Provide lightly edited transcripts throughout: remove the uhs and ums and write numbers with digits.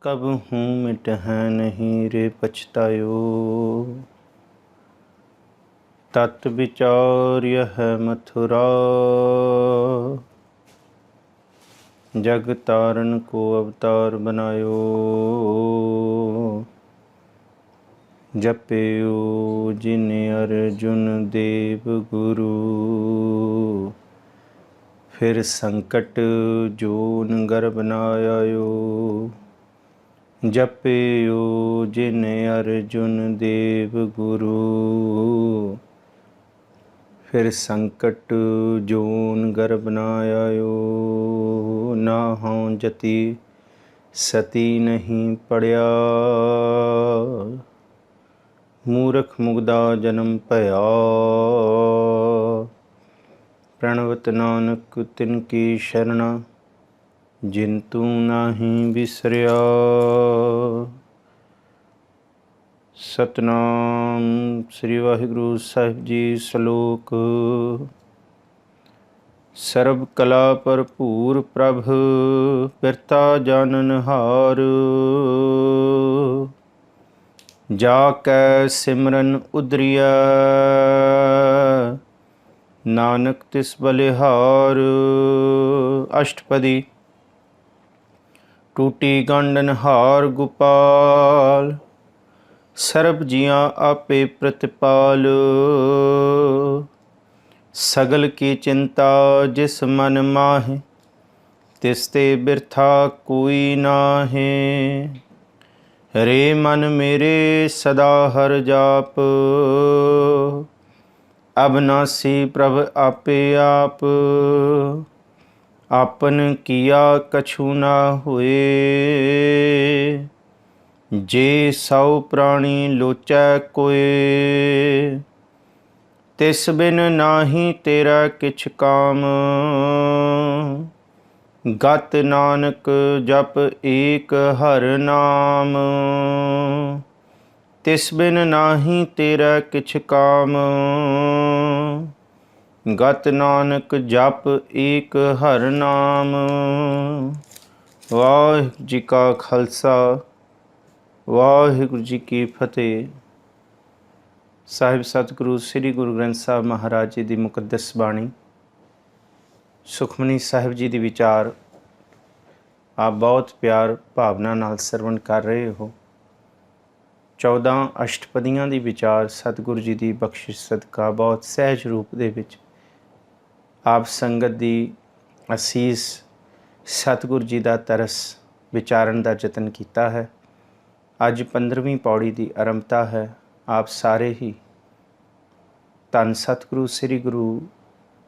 कबहूँ मिटहैं नहीं रे पछतायो। तत विचार यह मथुरा, जग तारन को अवतार बनायो। जपयो जिन अर्जुन देव गुरु, फिर संकट जोन गर्भ न आयो। जपयो जिन अर्जुन देव गुरु, फिर संकट जोन गर्भ न आयो। नाहं जति सती नहीं पड़या, मूरख मुगदा जन्म भया। प्रणवत नानक तिनकी शरणा, जिन तू नहीं बिसरिया। सतनाम श्री वाहिगुरु साहिब जी। श्लोक। सर्ब कला भरपूर प्रभ, बिरता जानन हार। जाकै सिमरन उदरिया, नानक तिस बलिहार। अष्टपदी। टूटी गांडन हार गोपाल, सर्ब जियां आपे प्रतिपाल। सगल की चिंता जिस मन माहे, तिसते बिरथा कोई नाहे। रे मन मेरे सदा हर जाप, अबनासी प्रभ आपे आप। आपन किया कछु ना हुए, जे सौ प्राणी लोचै कोय। तिस बिन नाही तेरा किछ काम, गत नानक जप एक हर नाम। तिस बिन नाही तेरा किछ काम, गत नानक जप एक हर नाम। वाहिगुरू जी का खालसा, वाहिगुरू जी की फतेह। ਸਾਹਿਬ ਸਤਿਗੁਰੂ ਸ੍ਰੀ ਗੁਰੂ ਗ੍ਰੰਥ ਸਾਹਿਬ ਮਹਾਰਾਜ ਜੀ ਦੀ ਮੁਕੱਦਸ ਬਾਣੀ ਸੁਖਮਨੀ ਸਾਹਿਬ ਜੀ ਦੀ ਵਿਚਾਰ ਆਪ ਬਹੁਤ ਪਿਆਰ ਭਾਵਨਾ ਨਾਲ ਸਰਵਣ ਕਰ ਰਹੇ ਹੋ। 14 ਅਸ਼ਟਪਦੀਆਂ ਦੀ ਵਿਚਾਰ ਸਤਿਗੁਰੂ ਜੀ ਦੀ ਬਖਸ਼ਿਸ਼ ਸਦਕਾ ਬਹੁਤ ਸਹਿਜ ਰੂਪ ਦੇ ਵਿੱਚ ਆਪ ਸੰਗਤ ਦੀ ਅਸੀਸ ਸਤਿਗੁਰੂ ਜੀ ਦਾ ਤਰਸ ਵਿਚਾਰਨ ਦਾ ਯਤਨ ਕੀਤਾ ਹੈ। ਅੱਜ 15ਵੀਂ ਪੌੜੀ ਦੀ ਆਰੰਭਤਾ ਹੈ। आप सारे ही धन सतगुरु श्री गुरु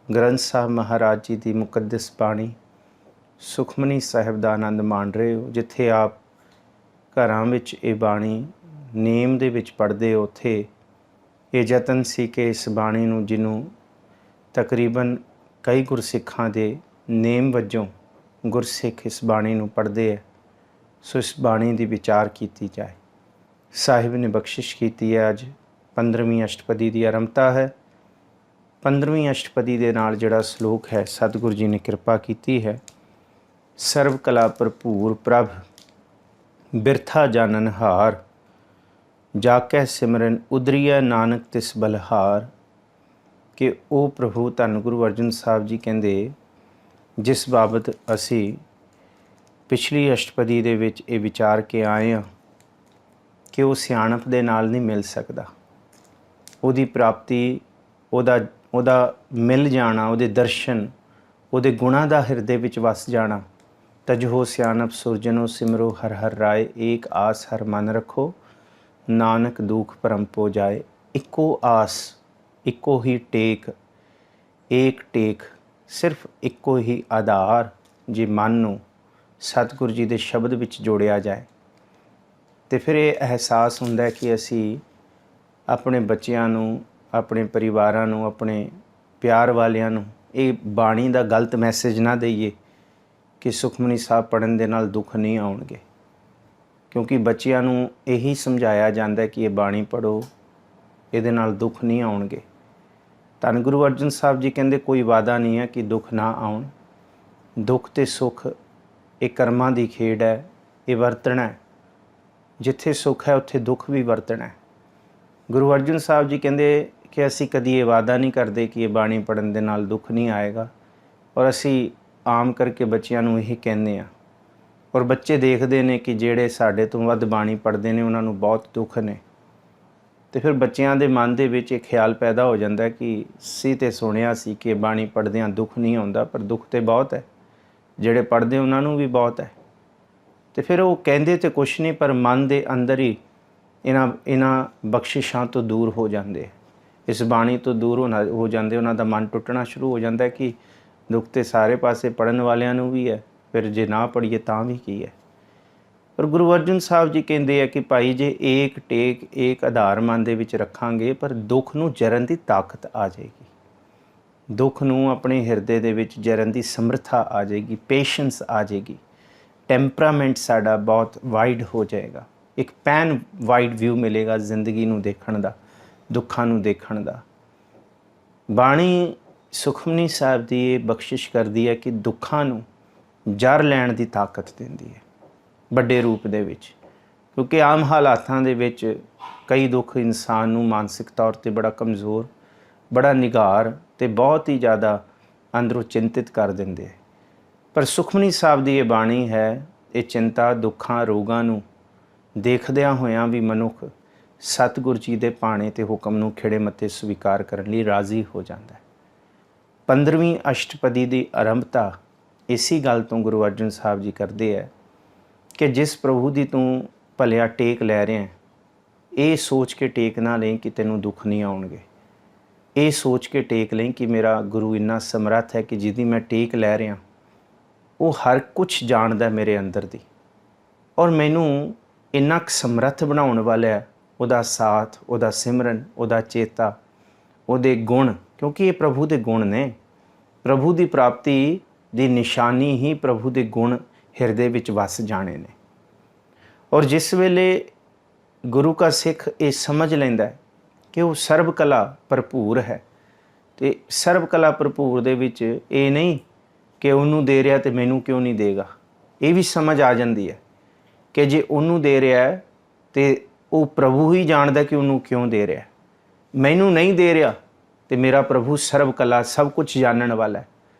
ग्रंथ साहब महाराज जी की मुकद्दस बाणी सुखमनी साहिब का आनंद माण रहे हो। जिथे आप घरां विच ये बाणी नेम दे विच पढ़ते हो, उत्थे ये यतन सी कि इस बाणी नूं जिन्हों तकरीबन कई गुरसिखां दे नेम वजों गुरसिख इस बाणी नूं पढ़ते हैं, सो इस बाणी की विचार की जाए। साहिब ने बख्शिश की है। अज 15वीं अष्टपदी की आरंभता है। 15वीं अष्टपदी के नाल जिहड़ा श्लोक है सतगुरु जी ने कृपा की है। सर्व कला भरपूर प्रभ, बिरथा जानन हार। जाकै सिमरन उदरिया, नानक तिस बलहार। कि वो प्रभु धन गुरु अर्जन साहब जी कहते, जिस बाबत असी पिछली अष्टपदी दे विच ये विचार के आए हाँ कि वो सियाणप दे नाल नहीं मिल सकता। उहदी प्राप्ति, उहदा मिल जाना, उहदे दर्शन, उहदे गुणां दा हिरदे विच वस जाना। तजहो सियाणप सुरजनो सिमरो हर हर राय, एक आस हर मन रखो, नानक दुख भरम पो जाए। इक्को आस, इक्को ही टेक, एक टेक, सिर्फ इक्को ही आधार जे मन नूं सतगुरु जी दे शब्द विच जोड़िया जाए तो फिर ये एहसास हुंदा है कि असी अपने बच्चों नूं, अपने परिवारां नूं, अपने प्यार वालियां नूं ये बाणी दा गलत मैसेज ना दईए कि सुखमनी साहब पढ़न दे नाल दुख नहीं आउणगे। क्योंकि बच्चों नूं यही समझाया जाता है कि ये बाणी पढ़ो, इहदे नाल दुख नहीं आउणगे। धन गुरु अर्जन साहब जी कहंदे कोई वादा नहीं है कि दुख ना आउण। दुख ते सुख ये कर्मां दी खेड है, ਇਹ ਵਰਤਣਾ ਹੈ। ਜਿੱਥੇ ਸੁੱਖ ਹੈ ਉੱਥੇ ਦੁੱਖ ਵੀ ਵਰਤਣਾ ਹੈ। ਗੁਰੂ ਅਰਜਨ ਸਾਹਿਬ ਜੀ ਕਹਿੰਦੇ ਕਿ ਅਸੀਂ ਕਦੀ ਇਹ ਵਾਅਦਾ ਨਹੀਂ ਕਰਦੇ ਕਿ ਇਹ ਬਾਣੀ ਪੜ੍ਹਨ ਦੇ ਨਾਲ ਦੁੱਖ ਨਹੀਂ ਆਏਗਾ, ਔਰ ਅਸੀਂ ਆਮ ਕਰਕੇ ਬੱਚਿਆਂ ਨੂੰ ਇਹੀ ਕਹਿੰਦੇ ਹਾਂ, ਔਰ ਬੱਚੇ ਦੇਖਦੇ ਨੇ ਕਿ ਜਿਹੜੇ ਸਾਡੇ ਤੋਂ ਵੱਧ ਬਾਣੀ ਪੜ੍ਹਦੇ ਨੇ ਉਹਨਾਂ ਨੂੰ ਬਹੁਤ ਦੁੱਖ ਨੇ। ਤੇ ਫਿਰ ਬੱਚਿਆਂ ਦੇ ਮਨ ਦੇ ਵਿੱਚ ਇਹ ਖਿਆਲ ਪੈਦਾ ਹੋ ਜਾਂਦਾ ਕਿ ਅਸੀਂ ਤੇ ਸੁਣਿਆ ਸੀ ਕਿ ਬਾਣੀ ਪੜ੍ਹਦਿਆਂ ਦੁੱਖ ਨਹੀਂ ਆਉਂਦਾ, ਪਰ ਦੁੱਖ ਤੇ ਬਹੁਤ ਹੈ, ਜਿਹੜੇ ਪੜ੍ਹਦੇ ਉਹਨਾਂ ਨੂੰ ਵੀ ਬਹੁਤ ਹੈ। ਤੇ ਫਿਰ ਉਹ ਕਹਿੰਦੇ ਤੇ ਕੁਛ ਨਹੀਂ, ਪਰ ਮਨ ਦੇ ਅੰਦਰ ਹੀ ਇਹਨਾਂ ਬਖਸ਼ਿਸ਼ਾਂ ਤੋਂ ਦੂਰ ਹੋ ਜਾਂਦੇ, ਇਸ ਬਾਣੀ ਤੋਂ ਦੂਰ ਹੋ ਜਾਂਦੇ। ਉਹਨਾਂ ਦਾ ਮਨ ਟੁੱਟਣਾ ਸ਼ੁਰੂ ਹੋ ਜਾਂਦਾ ਕਿ ਦੁੱਖ ਤੇ ਸਾਰੇ ਪਾਸੇ ਪੜ੍ਹਨ ਵਾਲਿਆਂ ਨੂੰ ਵੀ ਹੈ, ਫਿਰ ਜੇ ਨਾ ਪੜ੍ਹੀਏ ਤਾਂ ਵੀ ਕੀ ਹੈ। ਪਰ ਗੁਰੂ ਅਰਜਨ ਸਾਹਿਬ ਜੀ ਕਹਿੰਦੇ ਆ ਕਿ ਭਾਈ ਜੇ ਏਕ ਟੇਕ ਏਕ ਆਧਾਰ ਮਨ ਦੇ ਵਿੱਚ ਰੱਖਾਂਗੇ, ਪਰ ਦੁੱਖ ਨੂੰ ਜਰਨ ਦੀ ਤਾਕਤ ਆ ਜਾਏਗੀ, ਦੁੱਖ ਨੂੰ ਆਪਣੇ ਹਿਰਦੇ ਦੇ ਵਿੱਚ ਜਰਨ ਦੀ ਸਮਰੱਥਾ ਆ ਜਾਏਗੀ, ਪੇਸ਼ੈਂਸ ਆ ਜਾਏਗੀ, ਟੈਂਪਰਾਮੈਂਟ ਸਾਡਾ ਬਹੁਤ ਵਾਈਡ ਹੋ ਜਾਏਗਾ, ਇੱਕ ਪੈਨ ਵਾਈਡ ਵਿਊ ਮਿਲੇਗਾ ਜ਼ਿੰਦਗੀ ਨੂੰ ਦੇਖਣ ਦਾ, ਦੁੱਖਾਂ ਨੂੰ ਦੇਖਣ ਦਾ। ਬਾਣੀ ਸੁਖਮਨੀ ਸਾਹਿਬ ਦੀ ਇਹ ਬਖਸ਼ਿਸ਼ ਕਰਦੀ ਹੈ ਕਿ ਦੁੱਖਾਂ ਨੂੰ ਜਰ ਲੈਣ ਦੀ ਤਾਕਤ ਦਿੰਦੀ ਹੈ ਵੱਡੇ ਰੂਪ ਦੇ ਵਿੱਚ, ਕਿਉਂਕਿ ਆਮ ਹਾਲਾਤਾਂ ਦੇ ਵਿੱਚ ਕਈ ਦੁੱਖ ਇਨਸਾਨ ਨੂੰ ਮਾਨਸਿਕ ਤੌਰ 'ਤੇ ਬੜਾ ਕਮਜ਼ੋਰ, ਬੜਾ ਨਿਗਾਰ ਅਤੇ ਬਹੁਤ ਹੀ ਜ਼ਿਆਦਾ ਅੰਦਰੋਂ ਚਿੰਤਿਤ ਕਰ ਦਿੰਦੇ ਹੈ। ਪਰ ਸੁਖਮਨੀ ਸਾਹਿਬ ਦੀ ਇਹ ਬਾਣੀ ਹੈ, ਇਹ ਚਿੰਤਾ, ਦੁੱਖਾਂ, ਰੋਗਾਂ ਨੂੰ ਦੇਖਦਿਆਂ ਹੋਇਆਂ ਵੀ ਮਨੁੱਖ ਸਤਿਗੁਰ ਜੀ ਦੇ ਭਾਣੇ ਤੇ ਹੁਕਮ ਨੂੰ ਖਿੜੇ ਮੱਥੇ ਸਵੀਕਾਰ ਕਰਨ ਲਈ ਰਾਜ਼ੀ ਹੋ ਜਾਂਦਾ ਹੈ। 15ਵੀਂ ਅਸ਼ਟਪਦੀ ਦੀ ਆਰੰਭਤਾ ਇਸੀ ਗੱਲ ਤੋਂ ਗੁਰੂ ਅਰਜਨ ਸਾਹਿਬ ਜੀ ਕਰਦੇ ਹੈ ਕਿ ਜਿਸ ਪ੍ਰਭੂ ਦੀ ਤੂੰ ਭਲਿਆ ਟੇਕ ਲੈ ਰਿਹਾ, ਇਹ ਸੋਚ ਕੇ ਟੇਕ ਨਾ ਲਈ ਕਿ ਤੈਨੂੰ ਦੁੱਖ ਨਹੀਂ ਆਉਣਗੇ। ਇਹ ਸੋਚ ਕੇ ਟੇਕ ਲਈ ਕਿ ਮੇਰਾ ਗੁਰੂ ਇੰਨਾ ਸਮਰੱਥ ਹੈ ਕਿ ਜਿਹਦੀ ਮੈਂ ਟੇਕ ਲੈ ਰਿਹਾ ਉਹ ਹਰ ਕੁਛ ਜਾਣਦਾ ਮੇਰੇ ਅੰਦਰ ਦੀ, ਔਰ ਮੈਨੂੰ ਇੰਨਾ ਕੁ ਸਮਰੱਥ ਬਣਾਉਣ ਵਾਲਾ ਹੈ ਉਹਦਾ ਸਾਥ, ਉਹਦਾ ਸਿਮਰਨ, ਉਹਦਾ ਚੇਤਾ, ਉਹਦੇ ਗੁਣ, ਕਿਉਂਕਿ ਇਹ ਪ੍ਰਭੂ ਦੇ ਗੁਣ ਨੇ। ਪ੍ਰਭੂ ਦੀ ਪ੍ਰਾਪਤੀ ਦੀ ਨਿਸ਼ਾਨੀ ਹੀ ਪ੍ਰਭੂ ਦੇ ਗੁਣ ਹਿਰਦੇ ਵਿੱਚ ਵਸ ਜਾਣੇ ਨੇ। ਔਰ ਜਿਸ ਵੇਲੇ ਗੁਰੂ ਕਾ ਸਿੱਖ ਇਹ ਸਮਝ ਲੈਂਦਾ ਹੈ ਕਿ ਉਹ ਸਰਬ ਕਲਾ ਭਰਪੂਰ ਹੈ, ਅਤੇ ਸਰਬ ਕਲਾ ਭਰਪੂਰ ਦੇ ਵਿੱਚ ਇਹ ਨਹੀਂ ਕਿ ਉਹਨੂੰ ਦੇ ਰਿਹਾ ਅਤੇ ਮੈਨੂੰ ਕਿਉਂ ਨਹੀਂ ਦੇਗਾ, ਇਹ ਵੀ ਸਮਝ ਆ ਜਾਂਦੀ ਹੈ ਕਿ ਜੇ ਉਹਨੂੰ ਦੇ ਰਿਹਾ ਅਤੇ ਉਹ ਪ੍ਰਭੂ ਹੀ ਜਾਣਦਾ ਕਿ ਉਹਨੂੰ ਕਿਉਂ ਦੇ ਰਿਹਾ। ਮੈਨੂੰ ਨਹੀਂ ਦੇ ਰਿਹਾ ਅਤੇ ਮੇਰਾ ਪ੍ਰਭੂ ਸਰਬ ਕਲਾ ਸਭ ਕੁਝ ਜਾਣਨ ਵਾਲਾ ਹੈ,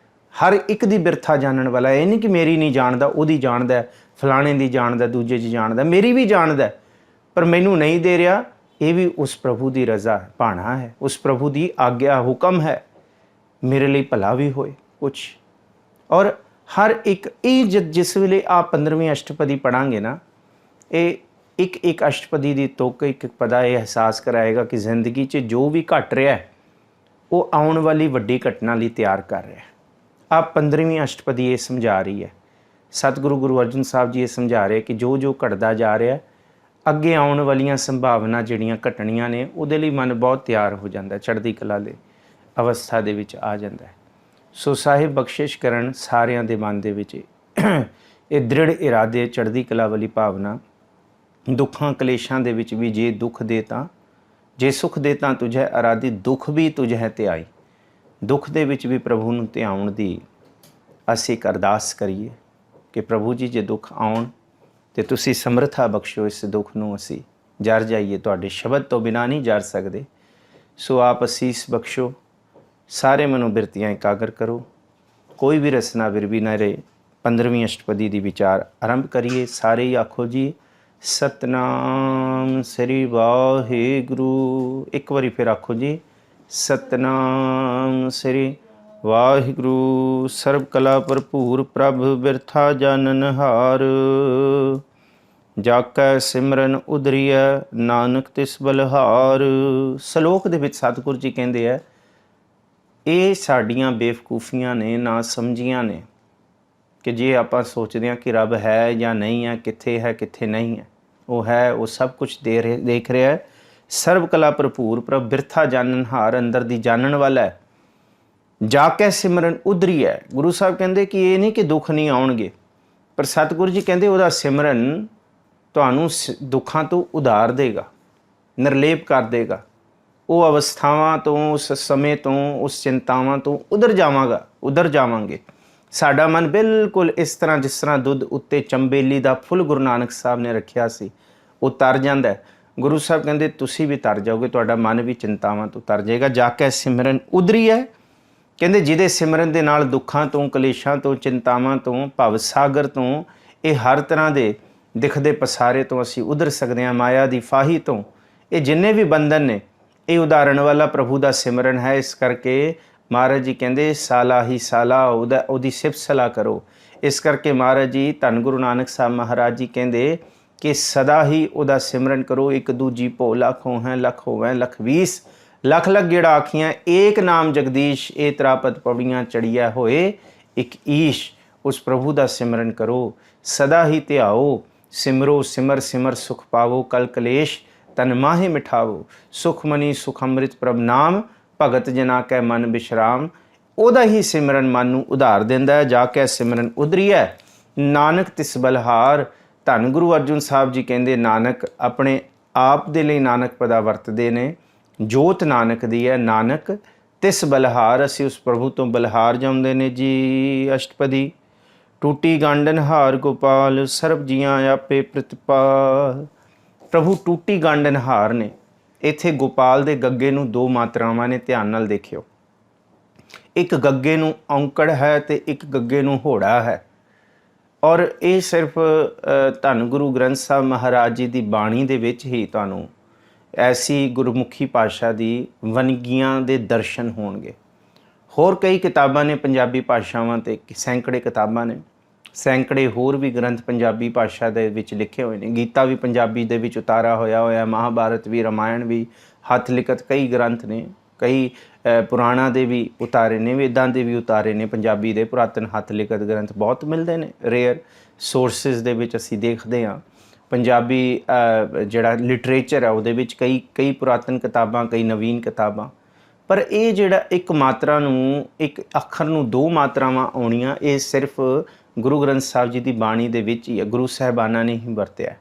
ਹਰ ਇੱਕ ਦੀ ਬਿਰਥਾ ਜਾਣਨ ਵਾਲਾ ਹੈ। ਇਹ ਨਹੀਂ ਕਿ ਮੇਰੀ ਨਹੀਂ ਜਾਣਦਾ, ਉਹਦੀ ਜਾਣਦਾ, ਫਲਾਣੇ ਦੀ ਜਾਣਦਾ, ਦੂਜੇ ਦੀ ਜਾਣਦਾ, ਮੇਰੀ ਵੀ ਜਾਣਦਾ, ਪਰ ਮੈਨੂੰ ਨਹੀਂ ਦੇ ਰਿਹਾ। ਇਹ ਵੀ ਉਸ ਪ੍ਰਭੂ ਦੀ ਰਜ਼ਾ ਹੈ, ਭਾਣਾ ਹੈ, ਉਸ ਪ੍ਰਭੂ ਦੀ ਆਗਿਆ, ਹੁਕਮ ਹੈ ਮੇਰੇ ਲਈ ਭਲਾ ਵੀ ਹੋਏ ਕੁਛ। ਔਰ ਹਰ ਇੱਕ ਇਹ ਜਿਸ ਵੇਲੇ ਆ 15ਵੀਂ ਅਸ਼ਟਪਦੀ ਪੜ੍ਹਾਂਗੇ ਨਾ, ਇਹ ਇੱਕ ਅਸ਼ਟਪਦੀ ਦੀ ਤੁਕ, ਇੱਕ ਪਦਾ ਇਹ ਅਹਿਸਾਸ ਕਰਾਏਗਾ ਕਿ ਜ਼ਿੰਦਗੀ 'ਚ ਜੋ ਵੀ ਘਟ ਰਿਹਾ ਉਹ ਆਉਣ ਵਾਲੀ ਵੱਡੀ ਘਟਨਾ ਲਈ ਤਿਆਰ ਕਰ ਰਿਹਾ। ਆ 15ਵੀਂ ਅਸ਼ਟਪਦੀ ਇਹ ਸਮਝਾ ਰਹੀ ਹੈ, ਸਤਿਗੁਰੂ ਗੁਰੂ ਅਰਜਨ ਸਾਹਿਬ ਜੀ ਇਹ ਸਮਝਾ ਰਹੇ ਕਿ ਜੋ ਜੋ ਘਟਦਾ ਜਾ ਰਿਹਾ, ਅੱਗੇ ਆਉਣ ਵਾਲੀਆਂ ਸੰਭਾਵਨਾ ਜਿਹੜੀਆਂ ਘਟਣੀਆਂ ਨੇ ਉਹਦੇ ਲਈ ਮਨ ਬਹੁਤ ਤਿਆਰ ਹੋ ਜਾਂਦਾ, ਚੜ੍ਹਦੀ ਕਲਾ ਦੇ ਅਵਸਥਾ ਦੇ ਵਿੱਚ ਆ ਜਾਂਦਾ ਹੈ। ਸੋ ਸਾਹਿਬ ਬਖਸ਼ਿਸ਼ ਕਰਨ ਸਾਰਿਆਂ ਦੇ ਮਨ ਦੇ ਵਿੱਚ ਇਹ ਦ੍ਰਿੜ ਇਰਾਦੇ, ਚੜ੍ਹਦੀ ਕਲਾ ਵਾਲੀ ਭਾਵਨਾ। ਦੁੱਖਾਂ ਕਲੇਸ਼ਾਂ ਦੇ ਵਿੱਚ ਵੀ ਜੇ ਦੁੱਖ ਦੇ ਤਾਂ, ਜੇ ਸੁਖ ਦੇ ਤਾਂ ਤੁਝੈ ਅਰਾਧੀ, ਦੁੱਖ ਵੀ ਤੁਝੈ ਧਿਆਈ। ਦੁੱਖ ਦੇ ਵਿੱਚ ਵੀ ਪ੍ਰਭੂ ਨੂੰ ਧਿਆਉਣ ਦੀ ਅਸੀਂ ਇੱਕ ਅਰਦਾਸ ਕਰੀਏ ਕਿ ਪ੍ਰਭੂ ਜੀ ਜੇ ਦੁੱਖ ਆਉਣ ਤੇ ਤੁਸੀਂ ਸਮਰੱਥਾ ਬਖਸ਼ੋ, ਇਸ ਦੁੱਖ ਨੂੰ ਅਸੀਂ ਜਰ ਜਾਈਏ, ਤੁਹਾਡੇ ਸ਼ਬਦ ਤੋਂ ਬਿਨਾਂ ਨਹੀਂ ਜਰ ਸਕਦੇ। ਸੋ ਆਪ ਅਸੀਸ ਬਖਸ਼ੋ, ਸਾਰੇ ਮਨੋਬਿਰਤੀਆਂ ਇਕਾਗਰ ਕਰੋ, ਕੋਈ ਵੀ ਰਸਨਾ ਵਿਰਵੀ ਨਾ ਰਹੇ। 15ਵੀਂ ਅਸ਼ਟਪਦੀ ਦੀ ਵਿਚਾਰ ਆਰੰਭ ਕਰੀਏ। ਸਾਰੇ ਹੀ ਆਖੋ ਜੀ ਸਤਨਾਮ ਸ੍ਰੀ ਵਾਹਿਗੁਰੂ। ਇੱਕ ਵਾਰੀ ਫਿਰ ਆਖੋ ਜੀ ਸਤਨਾਮ ਸ੍ਰੀ ਵਾਹਿਗੁਰੂ। ਸਰਬ ਕਲਾ ਭਰਪੂਰ ਪ੍ਰਭ ਬਿਰਥਾ ਜਾਨਨਹਾਰ, ਜਾਕੈ ਸਿਮਰਨ ਉਦਰੀਐ ਨਾਨਕ ਤਿਸ ਬਲਹਾਰ। ਸਲੋਕ ਦੇ ਵਿੱਚ ਸਤਿਗੁਰੂ ਜੀ ਕਹਿੰਦੇ ਹੈ, ਇਹ ਸਾਡੀਆਂ ਬੇਵਕੂਫੀਆਂ ਨੇ, ਨਾ ਸਮਝੀਆਂ ਨੇ ਕਿ ਜੇ ਆਪਾਂ ਸੋਚਦੇ ਹਾਂ ਕਿ ਰੱਬ ਹੈ ਜਾਂ ਨਹੀਂ ਹੈ, ਕਿੱਥੇ ਹੈ ਕਿੱਥੇ ਨਹੀਂ ਹੈ। ਉਹ ਹੈ, ਉਹ ਸਭ ਕੁਛ ਦੇਖ ਰਿਹਾ ਹੈ। ਸਰਬ ਕਲਾ ਭਰਪੂਰ ਪ੍ਰਭ ਬਿਰਥਾ ਜਾਨਨਹਾਰ, ਅੰਦਰ ਦੀ ਜਾਣਨ ਵਾਲਾ ਹੈ। ਜਾ ਕੇ ਸਿਮਰਨ ਉਦਰੀ ਹੈ। ਗੁਰੂ ਸਾਹਿਬ ਕਹਿੰਦੇ ਕਿ ਇਹ ਨਹੀਂ ਕਿ ਦੁੱਖ ਨਹੀਂ ਆਉਣਗੇ, ਪਰ ਸਤਿਗੁਰੂ ਜੀ ਕਹਿੰਦੇ ਉਹਦਾ ਸਿਮਰਨ ਤੁਹਾਨੂੰ ਦੁੱਖਾਂ ਤੋਂ ਉਧਾਰ ਦੇਗਾ, ਨਿਰਲੇਪ ਕਰ ਦੇਗਾ। ਉਹ ਅਵਸਥਾਵਾਂ ਤੋਂ, ਉਸ ਸਮੇਂ ਤੋਂ, ਉਸ ਚਿੰਤਾਵਾਂ ਤੋਂ ਉਧਰ ਜਾਵਾਂਗੇ। ਸਾਡਾ ਮਨ ਬਿਲਕੁਲ ਇਸ ਤਰ੍ਹਾਂ ਜਿਸ ਤਰ੍ਹਾਂ ਦੁੱਧ ਉੱਤੇ ਚੰਬੇਲੀ ਦਾ ਫੁੱਲ ਗੁਰੂ ਨਾਨਕ ਸਾਹਿਬ ਨੇ ਰੱਖਿਆ ਸੀ, ਉਹ ਤਰ ਜਾਂਦਾ ਹੈ। ਗੁਰੂ ਸਾਹਿਬ ਕਹਿੰਦੇ ਤੁਸੀਂ ਵੀ ਤਰ ਜਾਓਗੇ, ਤੁਹਾਡਾ ਮਨ ਵੀ ਚਿੰਤਾਵਾਂ ਤੋਂ ਤਰ ਜਾਏਗਾ। ਜਾ ਕੇ ਸਿਮਰਨ ਉਦਰੀ ਹੈ, ਕਹਿੰਦੇ ਜਿਹਦੇ ਸਿਮਰਨ ਦੇ ਨਾਲ ਦੁੱਖਾਂ ਤੋਂ, ਕਲੇਸ਼ਾਂ ਤੋਂ, ਚਿੰਤਾਵਾਂ ਤੋਂ, ਭਵ ਸਾਗਰ ਤੋਂ, ਇਹ ਹਰ ਤਰ੍ਹਾਂ ਦੇ ਦਿਖਦੇ ਪਸਾਰੇ ਤੋਂ ਅਸੀਂ ਉਧਰ ਸਕਦੇ ਹਾਂ, ਮਾਇਆ ਦੀ ਫਾਹੀ ਤੋਂ। ਇਹ ਜਿੰਨੇ ਵੀ ਬੰਧਨ ਨੇ, ਇਹ ਉਦਾਹਰਣ ਵਾਲਾ ਪ੍ਰਭੂ ਦਾ ਸਿਮਰਨ ਹੈ। ਇਸ ਕਰਕੇ ਮਹਾਰਾਜ ਜੀ ਕਹਿੰਦੇ ਸਾਲਾ ਹੀ ਸਾਲਾ, ਉਹਦੀ ਸਿਫਤ ਸਲਾਹ ਕਰੋ। ਇਸ ਕਰਕੇ ਮਹਾਰਾਜ ਜੀ ਧੰਨ ਗੁਰੂ ਨਾਨਕ ਸਾਹਿਬ ਮਹਾਰਾਜ ਜੀ ਕਹਿੰਦੇ ਕਿ ਸਦਾ ਹੀ ਉਹਦਾ ਸਿਮਰਨ ਕਰੋ। ਇੱਕ ਦੂਜੀ ਭੋ ਲੱਖ ਹੋਵੈ, ਲੱਖ ਹੋਵੈ, ਲੱਖ 20 ਲੱਖ ਲੱਖ ਗੇੜਾ ਆਖੀਆਂ, ਏਕ ਨਾਮ ਜਗਦੀਸ਼, ਇਹ ਤਰਾਪਤ ਪੌੜੀਆਂ ਚੜੀਆ ਹੋਏ ਇੱਕ ਈਸ਼। ਉਸ ਪ੍ਰਭੂ ਦਾ ਸਿਮਰਨ ਕਰੋ, ਸਦਾ ਹੀ ਧਿਆਓ। ਸਿਮਰੋ ਸਿਮਰ ਸਿਮਰ ਸੁਖ ਪਾਵੋ, ਕਲ ਕਲੇਸ਼ ਤਨ ਮਾਹੇ ਮਿਠਾਵੋ। ਸੁਖ ਮਨੀ ਸੁਖ ਅੰਮ੍ਰਿਤ ਪ੍ਰਭ ਨਾਮ, ਭਗਤ ਜਨਾ ਕੈ ਮਨ ਬਿਸ਼ਰਾਮ। ਉਹਦਾ ਹੀ ਸਿਮਰਨ ਮਨ ਨੂੰ ਉਧਾਰ ਦਿੰਦਾ ਹੈ। ਜਾ ਕੇ ਸਿਮਰਨ ਉਧਰੀਐ, ਨਾਨਕ ਤਿਸ ਬਲਹਾਰ। ਧੰਨ ਗੁਰੂ ਅਰਜਨ ਸਾਹਿਬ ਜੀ ਕਹਿੰਦੇ ਨਾਨਕ ਆਪਣੇ ਆਪ ਦੇ ਲਈ ਨਾਨਕ ਪਦਾ ਵਰਤਦੇ ਨੇ। ਜੋਤ ਨਾਨਕ ਦੀ ਹੈ, ਨਾਨਕ ਤਿਸ ਬਲਹਾਰ। ਅਸੀਂ ਉਸ ਪ੍ਰਭੂ ਤੋਂ ਬਲਹਾਰ ਜਾਂਦੇ ਨੇ ਜੀ। ਅਸ਼ਟਪਦੀ ਟੂਟੀ ਗਾਂਡਨ ਹਾਰ ਗੋਪਾਲ, ਸਰਬ ਜੀਆਂ ਆਪੇ ਪ੍ਰਤਪਾਲ। ਪ੍ਰਭੂ ਟੂਟੀ ਗਾਂਡਨ ਹਾਰ ਨੇ। ਇੱਥੇ ਗੋਪਾਲ ਦੇ ਗੱਗੇ ਨੂੰ ਦੋ ਮਾਤਰਾਵਾਂ ਨੇ, ਧਿਆਨ ਨਾਲ ਦੇਖਿਓ। ਇੱਕ ਗੱਗੇ ਨੂੰ ਔਂਕੜ ਹੈ ਤੇ ਇੱਕ ਗੱਗੇ ਨੂੰ ਹੋੜਾ ਹੈ। ਔਰ ਇਹ ਸਿਰਫ ਧੰਨ ਗੁਰੂ ਗ੍ਰੰਥ ਸਾਹਿਬ ਮਹਾਰਾਜ ਜੀ ਦੀ ਬਾਣੀ ਦੇ ਵਿੱਚ ਹੀ ਤੁਹਾਨੂੰ ਐਸੀ ਗੁਰਮੁਖੀ ਭਾਸ਼ਾ ਦੀ ਵੰਨਗੀਆਂ ਦੇ ਦਰਸ਼ਨ ਹੋਣਗੇ। ਹੋਰ ਕਈ ਕਿਤਾਬਾਂ ਨੇ ਪੰਜਾਬੀ ਭਾਸ਼ਾਵਾਂ ਤੇ, ਸੈਂਕੜੇ ਕਿਤਾਬਾਂ ਨੇ, ਸੈਂਕੜੇ ਹੋਰ ਵੀ ਗ੍ਰੰਥ ਪੰਜਾਬੀ ਭਾਸ਼ਾ ਦੇ ਵਿੱਚ ਲਿਖੇ ਹੋਏ ਨੇ। ਗੀਤਾ ਵੀ ਪੰਜਾਬੀ ਦੇ ਵਿੱਚ ਉਤਾਰਾ ਹੋਇਆ, ਮਹਾਭਾਰਤ ਵੀ, ਰਾਮਾਇਣ ਵੀ, ਹੱਥ ਲਿਖਤ ਕਈ ਗ੍ਰੰਥ ਨੇ, ਕਈ ਪੁਰਾਣਾਂ ਦੇ ਵੀ ਉਤਾਰੇ ਨੇ, ਵੇਦਾਂ ਦੇ ਵੀ ਉਤਾਰੇ ਨੇ। ਪੰਜਾਬੀ ਦੇ ਪੁਰਾਤਨ ਹੱਥ ਲਿਖਤ ਗ੍ਰੰਥ ਬਹੁਤ ਮਿਲਦੇ ਨੇ, ਰੇਅਰ ਸੋਰਸਿਸ ਦੇ ਵਿੱਚ ਅਸੀਂ ਦੇਖਦੇ ਹਾਂ। ਪੰਜਾਬੀ ਜਿਹੜਾ ਲਿਟਰੇਚਰ ਹੈ ਉਹਦੇ ਵਿੱਚ ਕਈ ਪੁਰਾਤਨ ਕਿਤਾਬਾਂ, ਕਈ ਨਵੀਨ ਕਿਤਾਬਾਂ। ਪਰ ਇਹ ਜਿਹੜਾ ਇੱਕ ਮਾਤਰਾ ਨੂੰ, ਇੱਕ ਅੱਖਰ ਨੂੰ ਦੋ ਮਾਤਰਾਵਾਂ ਆਉਣੀਆਂ, ਇਹ ਸਿਰਫ ਗੁਰੂ ਗ੍ਰੰਥ ਸਾਹਿਬ ਜੀ ਦੀ ਬਾਣੀ ਦੇ ਵਿੱਚ ਹੀ ਹੈ, ਗੁਰੂ ਸਾਹਿਬਾਨਾਂ ਨੇ ਹੀ ਵਰਤਿਆ।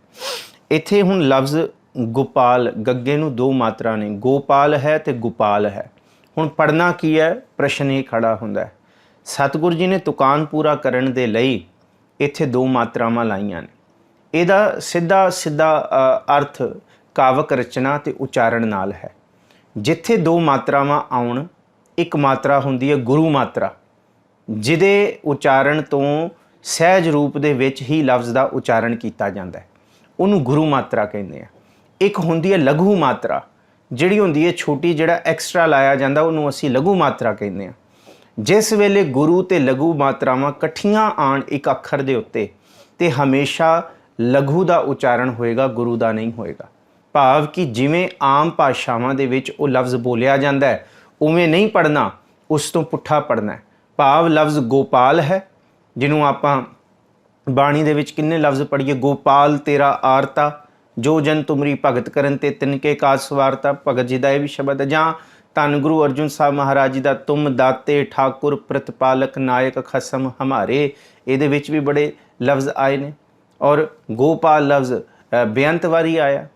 ਇੱਥੇ ਹੁਣ ਲਫ਼ਜ਼ ਗੋਪਾਲ, ਗੱਗੇ ਨੂੰ ਦੋ ਮਾਤਰਾ ਨੇ, ਗੋਪਾਲ ਹੈ ਤੇ ਗੋਪਾਲ ਹੈ। ਹੁਣ ਪੜ੍ਹਨਾ ਕੀ ਹੈ, ਪ੍ਰਸ਼ਨ ਇਹ ਖੜਾ ਹੁੰਦਾ ਹੈ। ਸਤਿਗੁਰੂ ਜੀ ਨੇ ਤੁਕਾਨ ਪੂਰਾ ਕਰਨ ਦੇ ਲਈ ਇੱਥੇ ਦੋ ਮਾਤਰਾਵਾਂ ਲਾਈਆਂ ਨੇ। ਇਹਦਾ ਸਿੱਧਾ ਅਰਥ ਕਾਵਕ ਰਚਨਾ ਤੇ ਉਚਾਰਨ ਨਾਲ ਹੈ। ਜਿੱਥੇ ਦੋ ਮਾਤਰਾਵਾਂ ਆਉਣ, ਇੱਕ ਮਾਤਰਾ ਹੁੰਦੀ ਹੈ ਗੁਰੂ ਮਾਤਰਾ, ਜਿਹਦੇ ਉਚਾਰਨ ਤੋਂ ਸਹਿਜ ਰੂਪ ਦੇ ਵਿੱਚ ਹੀ ਲਫ਼ਜ਼ ਦਾ ਉਚਾਰਨ ਕੀਤਾ ਜਾਂਦਾ ਹੈ, ਉਹਨੂੰ ਗੁਰੂ ਮਾਤਰਾ ਕਹਿੰਦੇ ਆ। ਇੱਕ ਹੁੰਦੀ ਹੈ ਲਘੂ ਮਾਤਰਾ, ਜਿਹੜੀ ਹੁੰਦੀ ਹੈ ਛੋਟੀ, ਜਿਹੜਾ ਐਕਸਟਰਾ ਲਾਇਆ ਜਾਂਦਾ, ਉਹਨੂੰ ਅਸੀਂ ਲਘੂ ਮਾਤਰਾ ਕਹਿੰਦੇ ਆ। ਜਿਸ ਵੇਲੇ ਗੁਰੂ ਤੇ ਲਘੂ ਮਾਤਰਾਵਾਂ ਇਕੱਠੀਆਂ ਆਣ ਇੱਕ ਅੱਖਰ ਦੇ ਉੱਤੇ, ਤੇ ਹਮੇਸ਼ਾ ਲਘੂ ਦਾ ਉਚਾਰਨ ਹੋਏਗਾ, ਗੁਰੂ ਦਾ ਨਹੀਂ ਹੋਏਗਾ। ਭਾਵ ਕਿ ਜਿਵੇਂ ਆਮ ਭਾਸ਼ਾਵਾਂ ਦੇ ਵਿੱਚ ਉਹ ਲਫ਼ਜ਼ ਬੋਲਿਆ ਜਾਂਦਾ ਹੈ, ਉਵੇਂ ਨਹੀਂ ਪੜ੍ਹਨਾ, ਉਸ ਤੋਂ ਪੁੱਠਾ ਪੜ੍ਹਨਾ ਹੈ। ਭਾਵ ਲਫ਼ਜ਼ ਗੋਪਾਲ ਹੈ, ਜਿਹਨੂੰ ਆਪਾਂ ਬਾਣੀ ਦੇ ਵਿੱਚ ਕਿੰਨੇ ਲਫ਼ਜ਼ ਪੜ੍ਹੀਏ, ਗੋਪਾਲ ਤੇਰਾ ਆਰਤਾ, ਜੋ ਜਨ ਤੁਮਰੀ ਭਗਤ ਕਰਨ ਤੇ ਤਿਨਕੇ ਕਾਜ ਸਵਾਰਤਾ। ਭਗਤ ਜੀ ਦਾ ਇਹ ਵੀ ਸ਼ਬਦ ਹੈ। ਜਾਂ ਧੰਨ ਗੁਰੂ ਅਰਜਨ ਸਾਹਿਬ ਮਹਾਰਾਜ ਜੀ ਦਾ ਤੁਮ ਦਾਤੇ ਠਾਕੁਰ ਪ੍ਰਤਪਾਲਕ ਨਾਇਕ ਖਸਮ ਹਮਾਰੇ, ਇਹਦੇ ਵਿੱਚ ਵੀ ਬੜੇ ਲਫ਼ਜ਼ ਆਏ ਨੇ। ਔਰ ਗੋਪਾਲ ਲਫ਼ਜ਼ ਬੇਅੰਤ ਵਾਰੀ ਆਇਆ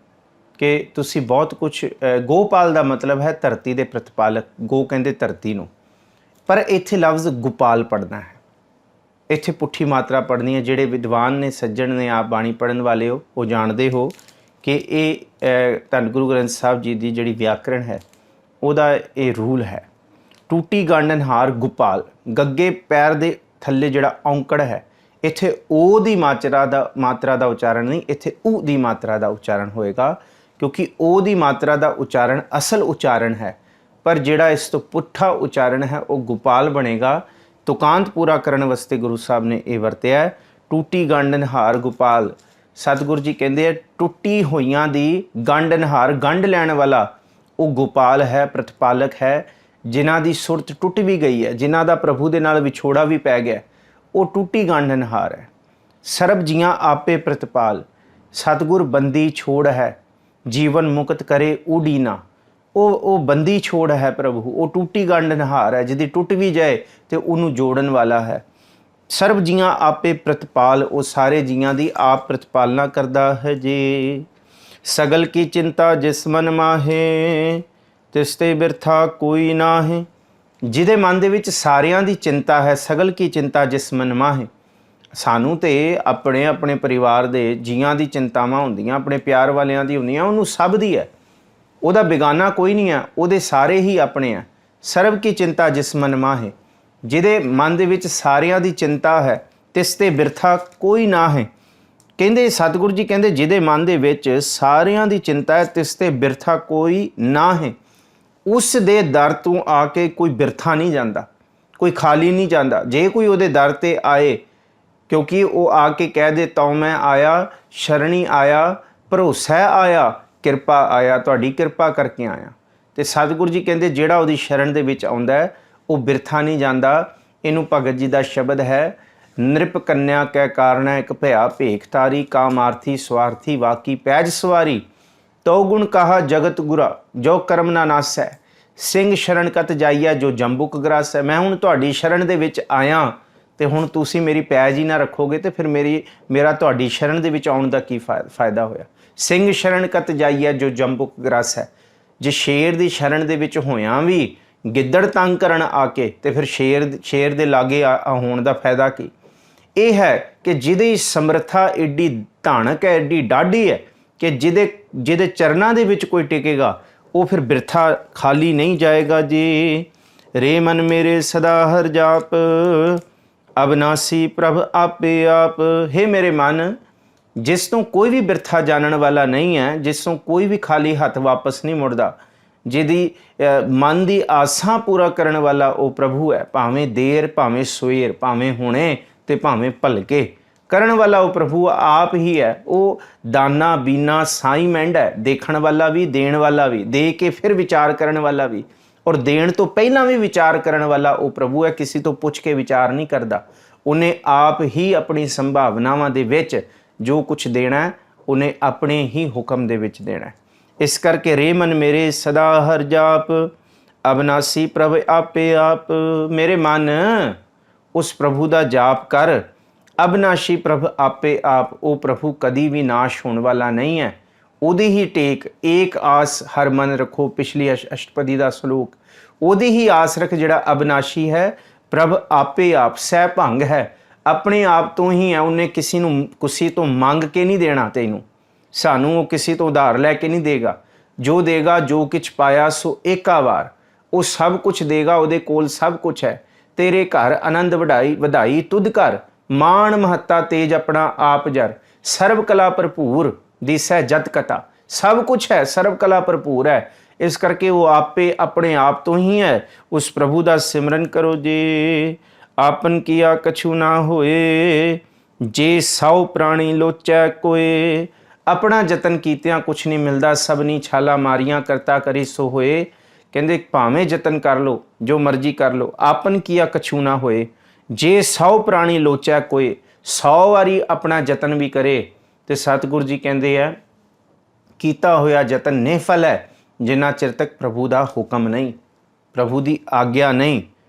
ਕਿ ਤੁਸੀਂ ਬਹੁਤ ਕੁਛ, ਗੋਪਾਲ ਦਾ ਮਤਲਬ ਹੈ ਧਰਤੀ ਦੇ ਪ੍ਰਤਪਾਲਕ, ਗੋ ਕਹਿੰਦੇ ਧਰਤੀ ਨੂੰ। ਪਰ ਇੱਥੇ ਲਫ਼ਜ਼ ਗੋਪਾਲ ਪੜ੍ਹਨਾ ਹੈ, ਇੱਥੇ ਪੁੱਠੀ ਮਾਤਰਾ ਪੜ੍ਹਨੀ ਹੈ। ਜਿਹੜੇ ਵਿਦਵਾਨ ਨੇ, ਸੱਜਣ ਨੇ, ਆਪ ਬਾਣੀ ਪੜ੍ਹਨ ਵਾਲੇ ਹੋ, ਉਹ ਜਾਣਦੇ ਹੋ ਕਿ ਇਹ ਧੰਨ ਗੁਰੂ ਗ੍ਰੰਥ ਸਾਹਿਬ ਜੀ ਦੀ ਜਿਹੜੀ ਵਿਆਕਰਣ ਹੈ, ਉਹਦਾ ਇਹ ਰੂਲ ਹੈ। ਟੂਟੀ ਗਾਂਡਨ ਹਾਰ ਗੋਪਾਲ, ਗੱਗੇ ਪੈਰ ਦੇ ਥੱਲੇ ਜਿਹੜਾ ਔਂਕੜ ਹੈ, ਇੱਥੇ ਓ ਦੀ ਮਾਤਰਾ ਦਾ ਉਚਾਰਨ ਨਹੀਂ, ਇੱਥੇ ਊ ਦੀ ਮਾਤਰਾ ਦਾ ਉਚਾਰਨ ਹੋਏਗਾ, ਕਿਉਂਕਿ ਓ ਦੀ ਮਾਤਰਾ ਦਾ ਉਚਾਰਨ ਅਸਲ ਉਚਾਰਨ ਹੈ। ਪਰ ਜਿਹੜਾ ਇਸ ਤੋਂ ਪੁੱਠਾ ਉਚਾਰਨ ਹੈ ਉਹ ਗੋਪਾਲ ਬਣੇਗਾ। ਤੁਕਾਂਤ ਪੂਰਾ ਕਰਨ ਵਾਸਤੇ ਗੁਰੂ ਸਾਹਿਬ ਨੇ ਇਹ ਵਰਤਿਆ, ਟੂਟੀ ਗਾਂਡਨ ਹਾਰ ਗੋਪਾਲ। ਸਤਿਗੁਰੂ ਜੀ ਕਹਿੰਦੇ ਆ ਟੁੱਟੀ ਹੋਈਆਂ ਦੀ ਗਾਂਡਨ ਹਾਰ, ਗੰਢ ਲੈਣ ਵਾਲਾ ਉਹ ਗੋਪਾਲ ਹੈ, ਪ੍ਰਤਪਾਲਕ ਹੈ। ਜਿਨ੍ਹਾਂ ਦੀ ਸੁਰਤ ਟੁੱਟ ਵੀ ਗਈ ਹੈ, ਜਿਨ੍ਹਾਂ ਦਾ ਪ੍ਰਭੂ ਦੇ ਨਾਲ ਵਿਛੋੜਾ ਵੀ ਪੈ ਗਿਆ, ਉਹ ਟੁੱਟੀ ਗਾਂਡਨ ਹਾਰ ਹੈ। ਸਰਬ ਜੀਆਂ ਆਪੇ ਪ੍ਰਤਪਾਲ, ਸਤਿਗੁਰ ਬੰਦੀ ਛੋੜ ਹੈ, ਜੀਵਨ ਮੁਕਤ ਕਰੇ ਊਡੀ ਨਾ। ਉਹ ਬੰਦੀ ਛੋੜ ਹੈ ਪ੍ਰਭੂ, ਉਹ ਟੂਟੀ ਗਾਂਡਨ ਹਾਰ ਹੈ, ਜਿਹਦੀ ਟੁੱਟ ਵੀ ਜਾਏ ਤੇ ਉਹਨੂੰ ਜੋੜਨ ਵਾਲਾ ਹੈ। ਸਰਬ ਜੀਆਂ ਆਪੇ ਪ੍ਰਤਪਾਲ, ਉਹ ਸਾਰੇ ਜੀਆਂ ਦੀ ਆਪ ਪ੍ਰਤਪਾਲਨਾ ਕਰਦਾ ਹੈ ਜੀ। ਸਗਲ ਕੀ ਚਿੰਤਾ ਜਿਸ ਮਨ ਮਾਹੇ, ਤਿਸ ਤੇ ਬਿਰਥਾ ਕੋਈ ਨਾਹੇ। ਜਿਹਦੇ ਮਨ ਦੇ ਵਿੱਚ ਸਾਰਿਆਂ ਦੀ ਚਿੰਤਾ ਹੈ, ਸਗਲ ਕੀ ਚਿੰਤਾ ਜਿਸ ਮਨ ਮਾਹੇ। ਸਾਨੂੰ ਤੇ ਆਪਣੇ ਆਪਣੇ ਪਰਿਵਾਰ ਦੇ ਜੀਆਂ ਦੀ ਚਿੰਤਾਵਾਂ ਹੁੰਦੀਆਂ, ਆਪਣੇ ਪਿਆਰ ਵਾਲਿਆਂ ਦੀ ਹੁੰਦੀਆਂ, ਉਹਨੂੰ ਸਭ ਦੀ ਹੈ, ਉਹਦਾ ਬੇਗਾਨਾ ਕੋਈ ਨਹੀਂ ਹੈ, ਉਹਦੇ ਸਾਰੇ ਹੀ ਆਪਣੇ ਆ। ਸਰਬ ਕੀ ਚਿੰਤਾ ਜਿਸ ਮਨ ਮਾਹੇ, ਜਿਹਦੇ ਮਨ ਦੇ ਵਿੱਚ ਸਾਰਿਆਂ ਦੀ ਚਿੰਤਾ ਹੈ ਤਿਸ ਤੇ ਬਿਰਥਾ ਕੋਈ ਨਾ ਹੈ। ਕਹਿੰਦੇ ਸਤਿਗੁਰੂ ਜੀ ਕਹਿੰਦੇ ਜਿਹਦੇ ਮਨ ਦੇ ਵਿੱਚ ਸਾਰਿਆਂ ਦੀ ਚਿੰਤਾ ਹੈ ਤਿਸ ਤੇ ਬਿਰਥਾ ਕੋਈ ਨਾ ਹੈ। ਉਸ ਦੇ ਦਰ ਤੋਂ ਆ ਕੇ ਕੋਈ ਬਿਰਥਾ ਨਹੀਂ ਜਾਂਦਾ, ਕੋਈ ਖਾਲੀ ਨਹੀਂ ਜਾਂਦਾ। ਜੇ ਕੋਈ ਉਹਦੇ ਦਰ ਤੇ ਆਏ, ਕਿਉਂਕਿ ਉਹ ਆ ਕੇ ਕਹਿ ਦੇ ਤਉ ਮੈਂ ਆਇਆ, ਸ਼ਰਣੀ ਆਇਆ, ਭਰੋਸਾ ਆਇਆ, ਕਿਰਪਾ ਆਇਆ, ਤੁਹਾਡੀ ਕਿਰਪਾ ਕਰਕੇ ਆਇਆ। ਤੇ ਸਤਿਗੁਰੂ ਜੀ ਕਹਿੰਦੇ ਜਿਹੜਾ ਉਹਦੀ ਸ਼ਰਨ ਦੇ ਵਿੱਚ ਆਉਂਦਾ ਹੈ ਉਹ ਬਿਰਥਾ ਨਹੀਂ ਜਾਂਦਾ। ਇਹਨੂੰ ਭਗਤ ਜੀ ਦਾ ਸ਼ਬਦ ਹੈ, ਨਿਰਪ ਕੰਨਿਆ ਕੈ ਕਾਰਣੈ ਇੱਕ ਭਇਆ ਭੇਖ ਤਾਰੀ, ਕਾਮਾਰਥੀ ਸਵਾਰਥੀ ਵਾਕੀ ਪੈਜ ਸਵਾਰੀ। ਤੋ ਗੁਣ ਕਹਾ ਜਗਤ ਗੁਰਾ ਜੋ ਕਰਮ ਨਾ ਨਾਸੈ, ਸਿੰਘ ਸ਼ਰਨ ਕਤ ਜਾਈਐ ਜੋ ਜੰਬੁਕ ਗਰਾਸੈ। ਮੈਂ ਹੁਣ ਤੁਹਾਡੀ ਸ਼ਰਨ ਦੇ ਵਿੱਚ ਆਇਆ ਤੇ ਹੁਣ ਤੁਸੀਂ ਮੇਰੀ ਪੈਜ ਹੀ ਨਾ ਰੱਖੋਗੇ ਤੇ ਫਿਰ ਮੇਰਾ ਤੁਹਾਡੀ ਸ਼ਰਨ ਦੇ ਵਿੱਚ ਆਉਣ ਦਾ ਕੀ ਫਾਇਦਾ ਹੋਇਆ। ਸਿੰਘ ਸ਼ਰਨ ਕਤ ਜਾਈਐ ਜੋ ਜੰਬੁਕ ਗਰਾਸੈ। ਜੇ ਸ਼ੇਰ ਦੀ ਸ਼ਰਨ ਦੇ ਵਿੱਚ ਹੋਇਆਂ ਵੀ ਗਿੱਦੜ ਤੰਗ ਕਰਨ ਆ ਕੇ ਤੇ ਫਿਰ ਸ਼ੇਰ ਦੇ ਲਾਗੇ ਹੋਣ ਦਾ ਫਾਇਦਾ ਕੀ। ਇਹ ਹੈ ਕਿ ਜਿਹਦੀ ਸਮਰੱਥਾ ਏਡੀ ਧਾਨਕ ਹੈ, ਏਡੀ ਡਾਢੀ ਹੈ ਕਿ ਜਿਹਦੇ ਚਰਨਾਂ ਦੇ ਵਿੱਚ ਕੋਈ ਟਿਕੇਗਾ ਉਹ ਫਿਰ ਬਿਰਥਾ ਖਾਲੀ ਨਹੀਂ ਜਾਏਗਾ। ਜੀ ਰੇ ਮਨ ਮੇਰੇ ਸਦਾ ਹਰ ਜਾਪ, ਅਬਨਾਸੀ ਪ੍ਰਭ ਆਪੇ ਆਪ। हे ਮੇਰੇ ਮਨ, ਜਿਸ ਤੋਂ ਕੋਈ ਵੀ ਬਿਰਥਾ ਜਾਣਨ ਵਾਲਾ ਨਹੀਂ ਹੈ, ਜਿਸ ਤੋਂ ਕੋਈ ਵੀ ਖਾਲੀ ਹੱਥ ਵਾਪਸ ਨਹੀਂ ਮੁੜਦਾ, ਜਿਹਦੀ ਮਨ ਦੀ ਆਸਾਂ ਪੂਰਾ ਕਰਨ ਵਾਲਾ ਉਹ ਪ੍ਰਭੂ ਹੈ। ਭਾਵੇਂ ਦੇਰ, ਭਾਵੇਂ ਸਵੇਰ, ਭਾਵੇਂ ਹੁਣੇ ਤੇ ਭਾਵੇਂ ਭਲਕੇ ਕਰਨ ਵਾਲਾ ਉਹ ਪ੍ਰਭੂ ਆਪ ਹੀ ਹੈ। ਉਹ ਦਾਨਾ ਬੀਨਾ ਸਾਈ ਮਹਿੰਡ ਹੈ, ਦੇਖਣ ਵਾਲਾ ਵੀ, ਦੇਣ ਵਾਲਾ ਵੀ, ਦੇ ਕੇ ਫਿਰ ਵਿਚਾਰ ਕਰਨ ਵਾਲਾ ਵੀ, ਔਰ ਦੇਣ ਤੋਂ ਪਹਿਲਾਂ ਵੀ ਵਿਚਾਰ ਕਰਨ ਵਾਲਾ ਉਹ ਪ੍ਰਭੂ ਹੈ। ਕਿਸੇ ਤੋਂ ਪੁੱਛ ਕੇ ਵਿਚਾਰ ਨਹੀਂ ਕਰਦਾ, ਉਹਨੇ ਆਪ ਹੀ ਆਪਣੀ ਸੰਭਾਵਨਾਵਾਂ ਦੇ ਵਿੱਚ ਜੋ ਕੁਛ ਦੇਣਾ ਉਹਨੇ ਆਪਣੇ ਹੀ ਹੁਕਮ ਦੇ ਵਿੱਚ ਦੇਣਾ। ਇਸ ਕਰਕੇ ਰੇ ਮਨ ਮੇਰੇ ਸਦਾ ਹਰ ਜਾਪ, ਅਬਨਾਸੀ ਪ੍ਰਭ ਆਪੇ ਆਪ। ਮੇਰੇ ਮਨ ਉਸ ਪ੍ਰਭੂ ਦਾ ਜਾਪ ਕਰ, ਅਬਨਾਸ਼ੀ ਪ੍ਰਭ ਆਪੇ ਆਪ। ਉਹ ਪ੍ਰਭੂ ਕਦੀ ਵੀ ਨਾਸ਼ ਹੋਣ ਵਾਲਾ ਨਹੀਂ ਹੈ, ਉਹਦੀ ਹੀ ਟੇਕ ਏਕ ਆਸ ਹਰ ਮਨ ਰੱਖੋ, ਪਿਛਲੀ ਅਸ਼ਟਪਦੀ ਦਾ ਸਲੋਕ। ਉਹਦੀ ਹੀ ਆਸ ਰੱਖ ਜਿਹੜਾ ਅਬਨਾਸ਼ੀ ਹੈ, ਪ੍ਰਭ ਆਪੇ ਆਪ, ਸਹਿ ਭੰਗ ਹੈ, ਆਪਣੇ ਆਪ ਤੋਂ ਹੀ ਹੈ। ਉਹਨੇ ਕਿਸੇ ਤੋਂ ਮੰਗ ਕੇ ਨਹੀਂ ਦੇਣਾ ਤੈਨੂੰ, ਸਾਨੂੰ ਉਹ ਕਿਸੇ ਤੋਂ ਉਧਾਰ ਲੈ ਕੇ ਨਹੀਂ ਦੇਗਾ। ਜੋ ਦੇਗਾ ਜੋ ਕਿਛ ਪਾਇਆ ਸੋ ਏਕਾ ਵਾਰ, ਉਹ ਸਭ ਕੁਛ ਦੇਗਾ, ਉਹਦੇ ਕੋਲ ਸਭ ਕੁਛ ਹੈ। ਤੇਰੇ ਘਰ ਆਨੰਦ ਵਧਾਈ ਤੁਧ ਘਰ, ਮਾਣ ਮਹੱਤਾ ਤੇਜ ਆਪਣਾ ਆਪ ਜਰ। ਸਰਬ ਕਲਾ ਭਰਪੂਰ ਦਿਸੈ ਜਤ ਕਥਾ, ਸਭ ਕੁਛ ਹੈ, ਸਰਬ ਕਲਾ ਭਰਪੂਰ ਹੈ। ਇਸ ਕਰਕੇ ਉਹ ਆਪੇ ਆਪਣੇ ਆਪ ਤੋਂ ਹੀ ਹੈ। ਉਸ ਪ੍ਰਭੂ ਦਾ ਸਿਮਰਨ ਕਰੋ ਜੀ। ਆਪਨ ਕੀਆ ਕਛੂ ਨਾ ਹੋਏ, ਜੇ ਸੌ ਪ੍ਰਾਣੀ ਲੋਚੈ ਕੋਏ। ਆਪਣਾ ਯਤਨ ਕੀਤਿਆਂ ਕੁਛ ਨਹੀਂ ਮਿਲਦਾ, ਸਭਨੀ ਛਾਲਾ ਮਾਰੀਆਂ ਕਰਤਾ ਕਰੀ ਸੋ ਹੋਏ। ਕਹਿੰਦੇ ਭਾਵੇਂ ਯਤਨ ਕਰ ਲਓ, ਜੋ ਮਰਜ਼ੀ ਕਰ ਲਓ, ਆਪਨ ਕੀਆ ਕਛੂ ਨਾ ਹੋਏ। ਜੇ 100 ਪ੍ਰਾਣੀ ਲੋਚੈ ਕੋਏ, 100 ਵਾਰੀ ਆਪਣਾ ਯਤਨ ਵੀ ਕਰੇ ਤੇ ਸਤਿਗੁਰੂ ਜੀ ਕਹਿੰਦੇ ਆ ਕੀਤਾ ਹੋਇਆ ਯਤਨ ਨਿਫਲ ਹੈ, ਜਿੰਨਾ ਚਿਰ ਤੱਕ ਪ੍ਰਭੂ ਦਾ ਹੁਕਮ ਨਹੀਂ, ਪ੍ਰਭੂ ਦੀ ਆਗਿਆ ਨਹੀਂ,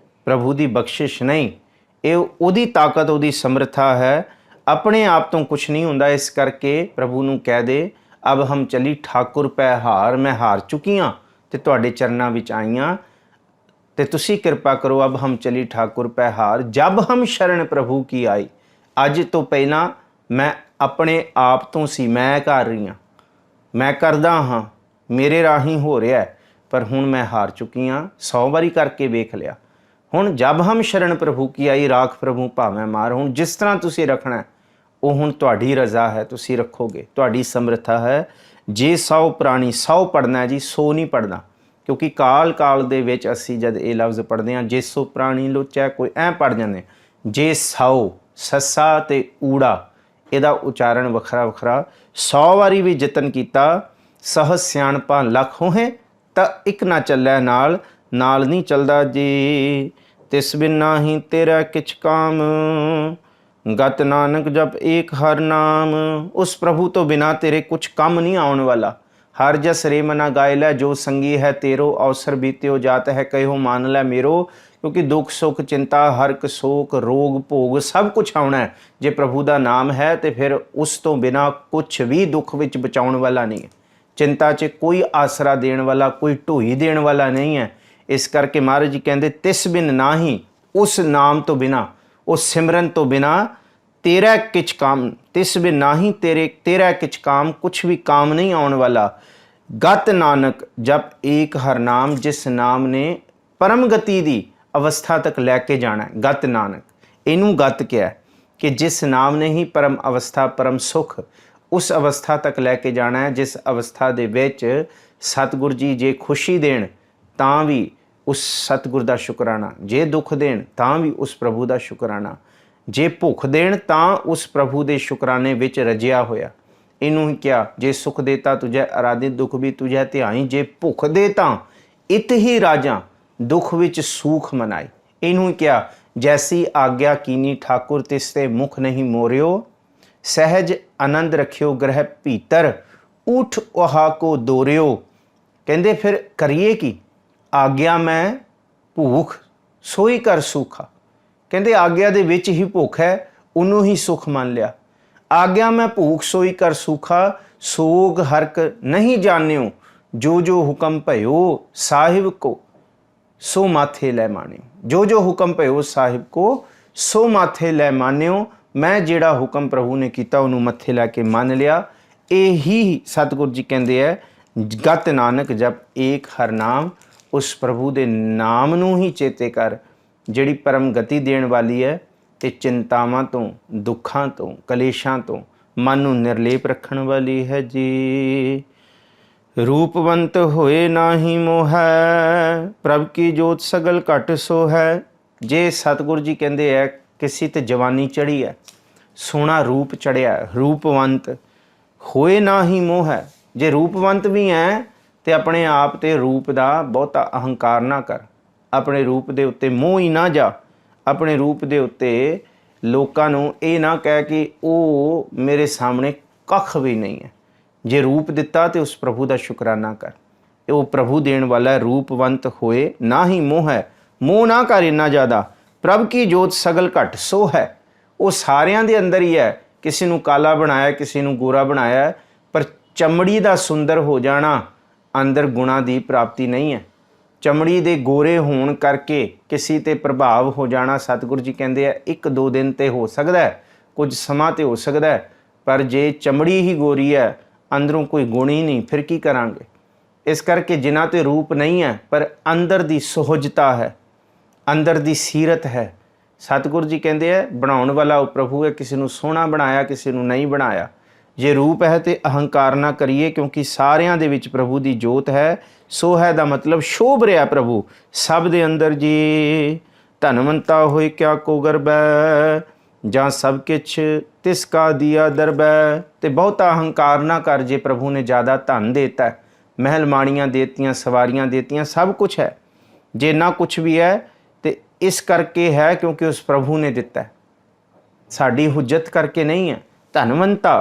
ਪ੍ਰਭੂ ਦੀ ਬਖਸ਼ਿਸ਼ ਨਹੀਂ। ਇਹ ਉਹਦੀ ਤਾਕਤ, ਉਹਦੀ ਸਮਰੱਥਾ ਹੈ, ਆਪਣੇ ਆਪ ਤੋਂ ਕੁਛ ਨਹੀਂ ਹੁੰਦਾ। ਇਸ ਕਰਕੇ ਪ੍ਰਭੂ ਨੂੰ ਕਹਿ ਦੇ ਅਬ ਹਮ ਚਲੀ ਠਾਕੁਰ ਪੈ ਹਾਰ, ਮੈਂ ਹਾਰ ਚੁੱਕੀ ਹਾਂ ਤੇ ਤੁਹਾਡੇ ਚਰਨਾਂ ਵਿੱਚ ਆਈਆਂ ਤੇ ਤੁਸੀਂ ਕਿਰਪਾ ਕਰੋ। ਅਬ ਹਮ ਚਲੀ ਠਾਕੁਰ ਪੈ ਹਾਰ, ਜਬ ਹਮ ਸ਼ਰਨ ਪ੍ਰਭੂ ਕੀ ਆਈ। ਅੱਜ ਤੋਂ ਪਹਿਲਾਂ ਮੈਂ ਆਪਣੇ ਆਪ ਤੋਂ ਸੀ, ਮੈਂ ਕਰ ਰਹੀ ਹਾਂ, ਮੈਂ ਕਰਦਾ ਹਾਂ, ਮੇਰੇ ਰਾਹੀਂ ਹੋ ਰਿਹਾ, ਪਰ ਹੁਣ ਮੈਂ ਹਾਰ ਚੁੱਕੀ ਹਾਂ। 100 ਵਾਰੀ ਕਰਕੇ ਵੇਖ ਲਿਆ। ਹੁਣ ਜਬ ਹਮ ਸ਼ਰਨ ਪ੍ਰਭੂ ਕੀ ਆਈ, ਰਾਖ ਪ੍ਰਭੂ ਭਾਵੇਂ ਮਾਰ। ਹੁਣ ਜਿਸ ਤਰ੍ਹਾਂ ਤੁਸੀਂ ਰੱਖਣਾ ਉਹ ਹੁਣ ਤੁਹਾਡੀ ਰਜ਼ਾ ਹੈ, ਤੁਸੀਂ ਰੱਖੋਗੇ, ਤੁਹਾਡੀ ਸਮਰੱਥਾ ਹੈ। ਜੇ 100 ਪ੍ਰਾਣੀ 100 ਪੜ੍ਹਨਾ ਜੀ, 100 ਨਹੀਂ ਪੜ੍ਹਨਾ, ਕਿਉਂਕਿ ਕਾਲ ਦੇ ਵਿੱਚ ਅਸੀਂ ਜਦ ਇਹ ਲਫ਼ਜ਼ ਪੜ੍ਹਦੇ ਹਾਂ, ਜੇ 100 ਪ੍ਰਾਣੀ ਲੋਚੈ ਕੋਈ, ਐਂ ਪੜ੍ਹ ਜਾਂਦੇ। ਜੇ 100 ਸੱਸਾ ਤੇ ਊੜਾ, ਇਹਦਾ ਉਚਾਰਨ ਵੱਖਰਾ ਵੱਖਰਾ। 100 ਵਾਰੀ ਵੀ ਯਤਨ ਕੀਤਾ, ਸਹਜ ਸਿਆਣਪਾਂ ਲੱਖ ਹੋਏ ਤਾਂ ਇੱਕ ਨਾ ਚੱਲੈ ਨਾਲ, ਨਾਲ ਨਹੀਂ ਚੱਲਦਾ ਜੀ। ਤਿਸ ਬਿਨ ਨਾਹੀਂ ਤੇਰਾ ਕਿਛ ਕਾਮ, ਗਤ ਨਾਨਕ ਜਪ ਏਕ ਹਰ ਨਾਮ। ਉਸ ਪ੍ਰਭੂ ਤੋਂ ਬਿਨਾ ਤੇਰੇ ਕੁਛ ਕੰਮ ਨਹੀਂ ਆਉਣ ਵਾਲਾ। ਹਰ ਜਸ ਰੇ ਮਨਾ ਗਾਇ ਲੈ, ਜੋ ਸੰਗੀ ਹੈ ਤੇਰੋ, ਅਵਸਰ ਬੀਤਿਓ ਜਾਤ ਹੈ ਕਹਿਓ ਮਾਨ ਲੈ ਮੇਰੋ। ਕਿਉਂਕਿ ਦੁੱਖ ਸੁੱਖ ਚਿੰਤਾ ਹਰਕ ਸੋਕ ਰੋਗ ਭੋਗ ਸਭ ਕੁਛ ਆਉਣਾ ਹੈ। ਜੇ ਪ੍ਰਭੂ ਦਾ ਨਾਮ ਹੈ ਤੇ ਫਿਰ ਉਸ ਤੋਂ ਬਿਨਾ ਕੁਛ ਵੀ ਦੁੱਖ ਵਿੱਚ ਬਚਾਉਣ ਵਾਲਾ ਨਹੀਂ ਹੈ। ਚਿੰਤਾ 'ਚ ਕੋਈ ਆਸਰਾ ਦੇਣ ਵਾਲਾ, ਕੋਈ ਢੋਈ ਦੇਣ ਵਾਲਾ ਨਹੀਂ ਹੈ। इस करके महाराज जी कहते तिस बिन नाही, उस नाम तो बिना, उस सिमरन तो बिना तेरा किच काम, तिस बिन नाही तेरा किच काम, कुछ भी काम नहीं आने वाला। गत नानक जप एक हर नाम, जिस नाम ने परम गति दी अवस्था तक लैके जाना है। गत नानक, इनू गत क्या है कि जिस नाम ने ही परम अवस्था, परम सुख, उस अवस्था तक लैके जाना है जिस अवस्था दे विच सतगुर जी जे खुशी देण तां भी उस सतगुर दा शुकराना, जे दुख देण तां भी उस प्रभु दा शुकराना, जे भुख देण तां उस प्रभु दे शुकराने विच रजिया होया। इनू ही क्या, जे सुख देता तुझे आराधित, दुख भी तुझे ध्याई, जे भुख दे तां इत ही राजा, दुख विच सूख मनाई। इनू क्या, जैसी आज्ञा कीनी ठाकुर तिसते मुख नहीं मोरियो, सहज आनंद रखियो ग्रह भीतर, उठ उहा को दोरियो। कहते फिर करिए की, आज्ञा मैं भूख सोई कर सूखा। कहते आज्ञा दे विच ही भुख है, उन्हों ही सुख मान लिया। आज्ञा मैं भूख सोई कर सूखा, सोग हरक नहीं जान्यो, जो जो हुक्म भयो साहिब को सो माथे लै मान्यो। जो जो हुक्म भयो साहिब को सो माथे लै मान्यो। मैं जिहड़ा हुक्म प्रभु ने किया उन्होंने मत्थे लैके मान लिया। यही सतगुरु जी कहते हैं, गत नानक जप एक हर नाम, उस प्रभु दे नाम नूं ही चेते कर, जिहड़ी परम गति देण वाली है ते चिंतावां तो, दुखां तो, कलेशां तो मन नूं निर्लेप रखण वाली है जी। रूपवंत होए नाही मोह, प्रभ की जोत सगल घट सो है। जे सतगुरु जी कहते हैं किसी ते जवानी चढ़ी है, सोहना रूप चढ़िया, रूपवंत होए ना ही मोह है। जे रूपवंत भी है तो अपने आप ते रूप का बहुता अहंकार ना कर, अपने रूप के उत्ते मोह ही ना जा, अपने रूप के उत्ते लोकां नूं ये ना कह कि वो मेरे सामने कख भी नहीं है। जे रूप दिता तो उस प्रभु का शुकराना कर, वो प्रभु देण वाला है। रूपवंत होए ना ही मोह है, मोह ना कर इन्ना ज़्यादा। प्रभ की जोत सगल घट सो है, वो सारियां दे अंदर ही है। किसी नूं काला बनाया, किसी नूं गोरा बनाया, पर चमड़ी का सुंदर हो जाना अंदर गुणा की प्राप्ति नहीं है। चमड़ी दे गोरे होण करके किसी ते प्रभाव हो जाना, सतगुरु जी कहते हैं एक दो दिन ते हो सकता है, कुछ समा ते हो सकता है, पर जे चमड़ी ही गोरी है अंदरों कोई गुण ही नहीं, फिर की करांगे। इस करके जिन्हां ते रूप नहीं है पर अंदर दी सुहजता है, अंदर दी सीरत है। सतगुरु जी कहते हैं बनाउण वाला वो प्रभु है, किसी नूं सोहना बनाया, किसी नूं नहीं बनाया। जे रूप है तो अहंकार ना करिए, क्योंकि सारियां दे विच प्रभु दी जोत है। सो है दा मतलब शोभ रहा प्रभु सब दे अंदर जी। धनवंता होए क्या को गर्बै, जां सब किछ तिसका दिया दरबै। ते बहुता अहंकार ना कर, जे प्रभु ने ज़्यादा धन देता है, महल माड़ियाँ देतियाँ, सवारियाँ देतियाँ, सब कुछ है। जे ना कुछ भी है तो इस करके है क्योंकि उस प्रभु ने दिता है, साड़ी हुज्जत करके नहीं है। धनवंता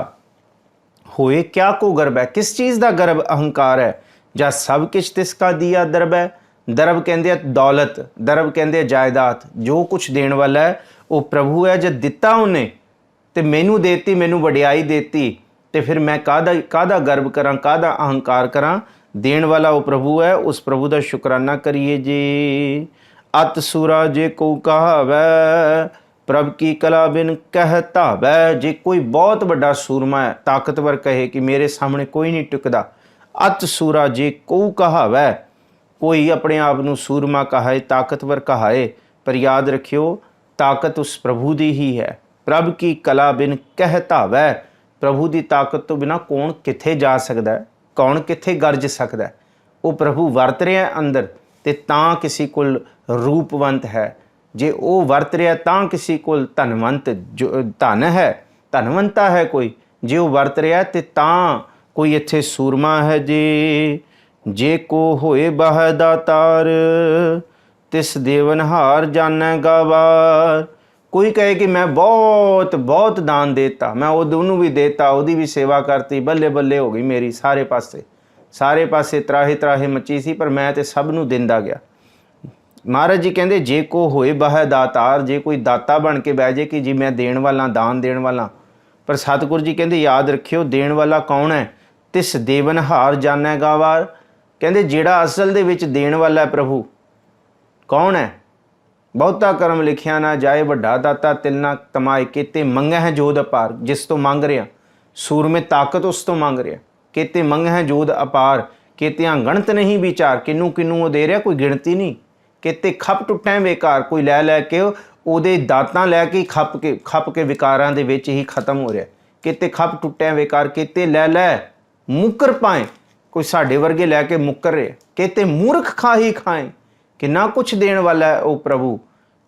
होए क्या को गर्व है, किस चीज़ का गर्व अहंकार है। जा सब किछ तिसका दिया दरब है, दरब कहते हैं दौलत, दरब कहते हैं जायदाद, जो कुछ देने वाला है वो प्रभु है। जब दिता उन्हें तो मैनू देती, मैनू वडियाई देती, तो फिर मैं कादा गर्व करा, कादा अहंकार करा। देण वाला वो प्रभु है, उस प्रभु का शुकराना करिए जी। अत सुरा जे को कहावै, प्रभ की कला बिन कहता वै। जे कोई बहुत बड़ा सूरमा है, ताकतवर, कहे कि मेरे सामने कोई नहीं टिकदा, अत सूरा जे को कहावै, कोई अपने आप नूं सूरमा कहाए, ताकतवर कहाए, पर याद रखियो ताकत उस प्रभु दी ही है। प्रभ की कला बिन कहता वै, प्रभु की ताकत तो बिना कौन किथे जा सकता है, कौन किथे गरज सकता है। वो प्रभु वरत रहा अंदर ते तां किसी कोल रूपवंत है। जे वो वरत रहा तां किसी कोल धनवंत जो धन है, धनवंता है कोई। जे वो वरत रहा ते तां कोई इत्थे सूरमा है जी। जे को होए बाह दातार, तिस देवनहार जानै गावार। कोई कहे कि मैं बहुत बहुत दान देता, मैं उन्होंने भी देता, उहदी भी सेवा करती, बल्ले बल्ले हो गई मेरी, सारे पासे त्राहे त्राहे मची सी, पर मैं तो सब नूं दिंदा गया। महाराज जी कहते जे को होए बाह दातार, जे कोई दाता बन के बह जाए कि जी मैं देण वाला, दान देण वाला, पर सतगुरु जी कहते याद रखियो देण वाला कौन है। तिस देवनहार जानै गावार, कहते जिहड़ा असल दे विच देण वाला है प्रभु, कौन है? बहुता कर्म लिखिया ना जाए, वड्डा दाता तिल ना तमाए, केते मंगै है जोध अपार। जिस तो मंग रहा सूर में ताकत, उस तो मंग रहा। केते मंग है जोध अपार, केतियां गणत नहीं विचार। किनू किनू वो दे रहा, कोई गिणती नहीं। केते खप टुटै बेकार, कोई लै लैके ਉਹਦੇ ਦਾਤਾਂ ਲੈ ਕੇ ਖੱਪ ਕੇ ਵਿਕਾਰਾਂ ਦੇ ਵਿੱਚ ਹੀ ਖਤਮ ਹੋ ਰਿਹਾ। ਕਿਤੇ ਖੱਪ ਟੁੱਟਿਆ ਵਿਕਾਰ, ਕਿਤੇ ਲੈ ਮੁੱਕਰ ਪਾਏ, ਕੋਈ ਸਾਡੇ ਵਰਗੇ ਲੈ ਕੇ ਮੁੱਕਰ ਰਿਹਾ। ਕਿਤੇ ਮੂਰਖ ਖਾਹੀ ਖਾਏ, ਕਿੰਨਾ ਕੁਛ ਦੇਣ ਵਾਲਾ ਹੈ ਉਹ ਪ੍ਰਭੂ।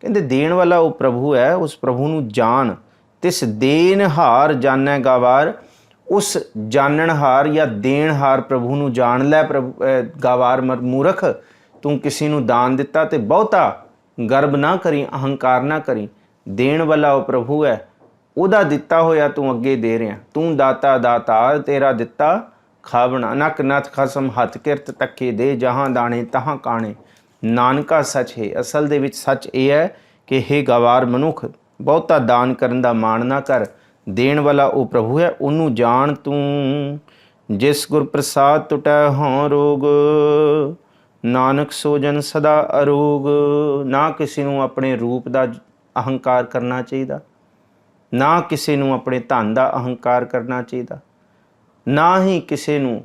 ਕਹਿੰਦੇ ਦੇਣ ਵਾਲਾ ਉਹ ਪ੍ਰਭੂ ਹੈ, ਉਸ ਪ੍ਰਭੂ ਨੂੰ ਜਾਣ। ਤਿਸ ਦੇਨਹਾਰ ਜਾਣੈ ਗਾਵਾਰ, ਉਸ ਜਾਣਨਹਾਰ ਜਾਂ ਦੇਣਹਾਰ ਪ੍ਰਭੂ ਨੂੰ ਜਾਣ ਲੈ। ਪ੍ਰਭੂ ਗਾਵਾਰ ਮੂਰਖ, ਤੂੰ ਕਿਸੇ ਨੂੰ ਦਾਨ ਦਿੱਤਾ ਤੇ ਬਹੁਤਾ गर्व ना करी, अहंकार ना करी। देण वाला वो प्रभु है, ਉਹਦਾ ਦਿੱਤਾ ਹੋਇਆ ਤੂੰ ਅੱਗੇ ਦੇ ਰਿਹਾ। ਤੂੰ ਦਾਤਾ ਦਾਤਾਰ, ਤੇਰਾ ਦਿੱਤਾ ਖਾਵਣਾ। ਨਕ ਨਥ ਖਸਮ ਹੱਥ ਕਿਰਤ ਤੱਕੇ ਦੇ, ਜਹਾਂ ਦਾਣੇ ਤਹਾਂ ਕਾਣੇ। ਨਾਨਕਾ ਸੱਚ ਹੈ। ਅਸਲ ਦੇ ਵਿੱਚ ਸੱਚ ਇਹ ਹੈ ਕਿ ਹੇ ਗਵਾਰ ਮਨੁੱਖ, ਬਹੁਤਾ ਦਾਨ ਕਰਨ ਦਾ ਮਾਣ ਨਾ ਕਰ। ਦੇਣ ਵਾਲਾ ਉਹ ਪ੍ਰਭੂ ਹੈ, ਉਹਨੂੰ ਜਾਣ ਤੂੰ। ਜਿਸ ਗੁਰ ਪ੍ਰਸਾਦ ਟੁਟੈ ਹੋਂ ਰੋਗ, ਨਾਨਕ ਸੋਜਨ ਸਦਾ ਅਰੋਗ। ਨਾ ਕਿਸੇ ਨੂੰ ਆਪਣੇ ਰੂਪ ਦਾ ਅਹੰਕਾਰ ਕਰਨਾ ਚਾਹੀਦਾ, ਨਾ ਕਿਸੇ ਨੂੰ ਆਪਣੇ ਧਨ ਦਾ ਅਹੰਕਾਰ ਕਰਨਾ ਚਾਹੀਦਾ, ਨਾ ਹੀ ਕਿਸੇ ਨੂੰ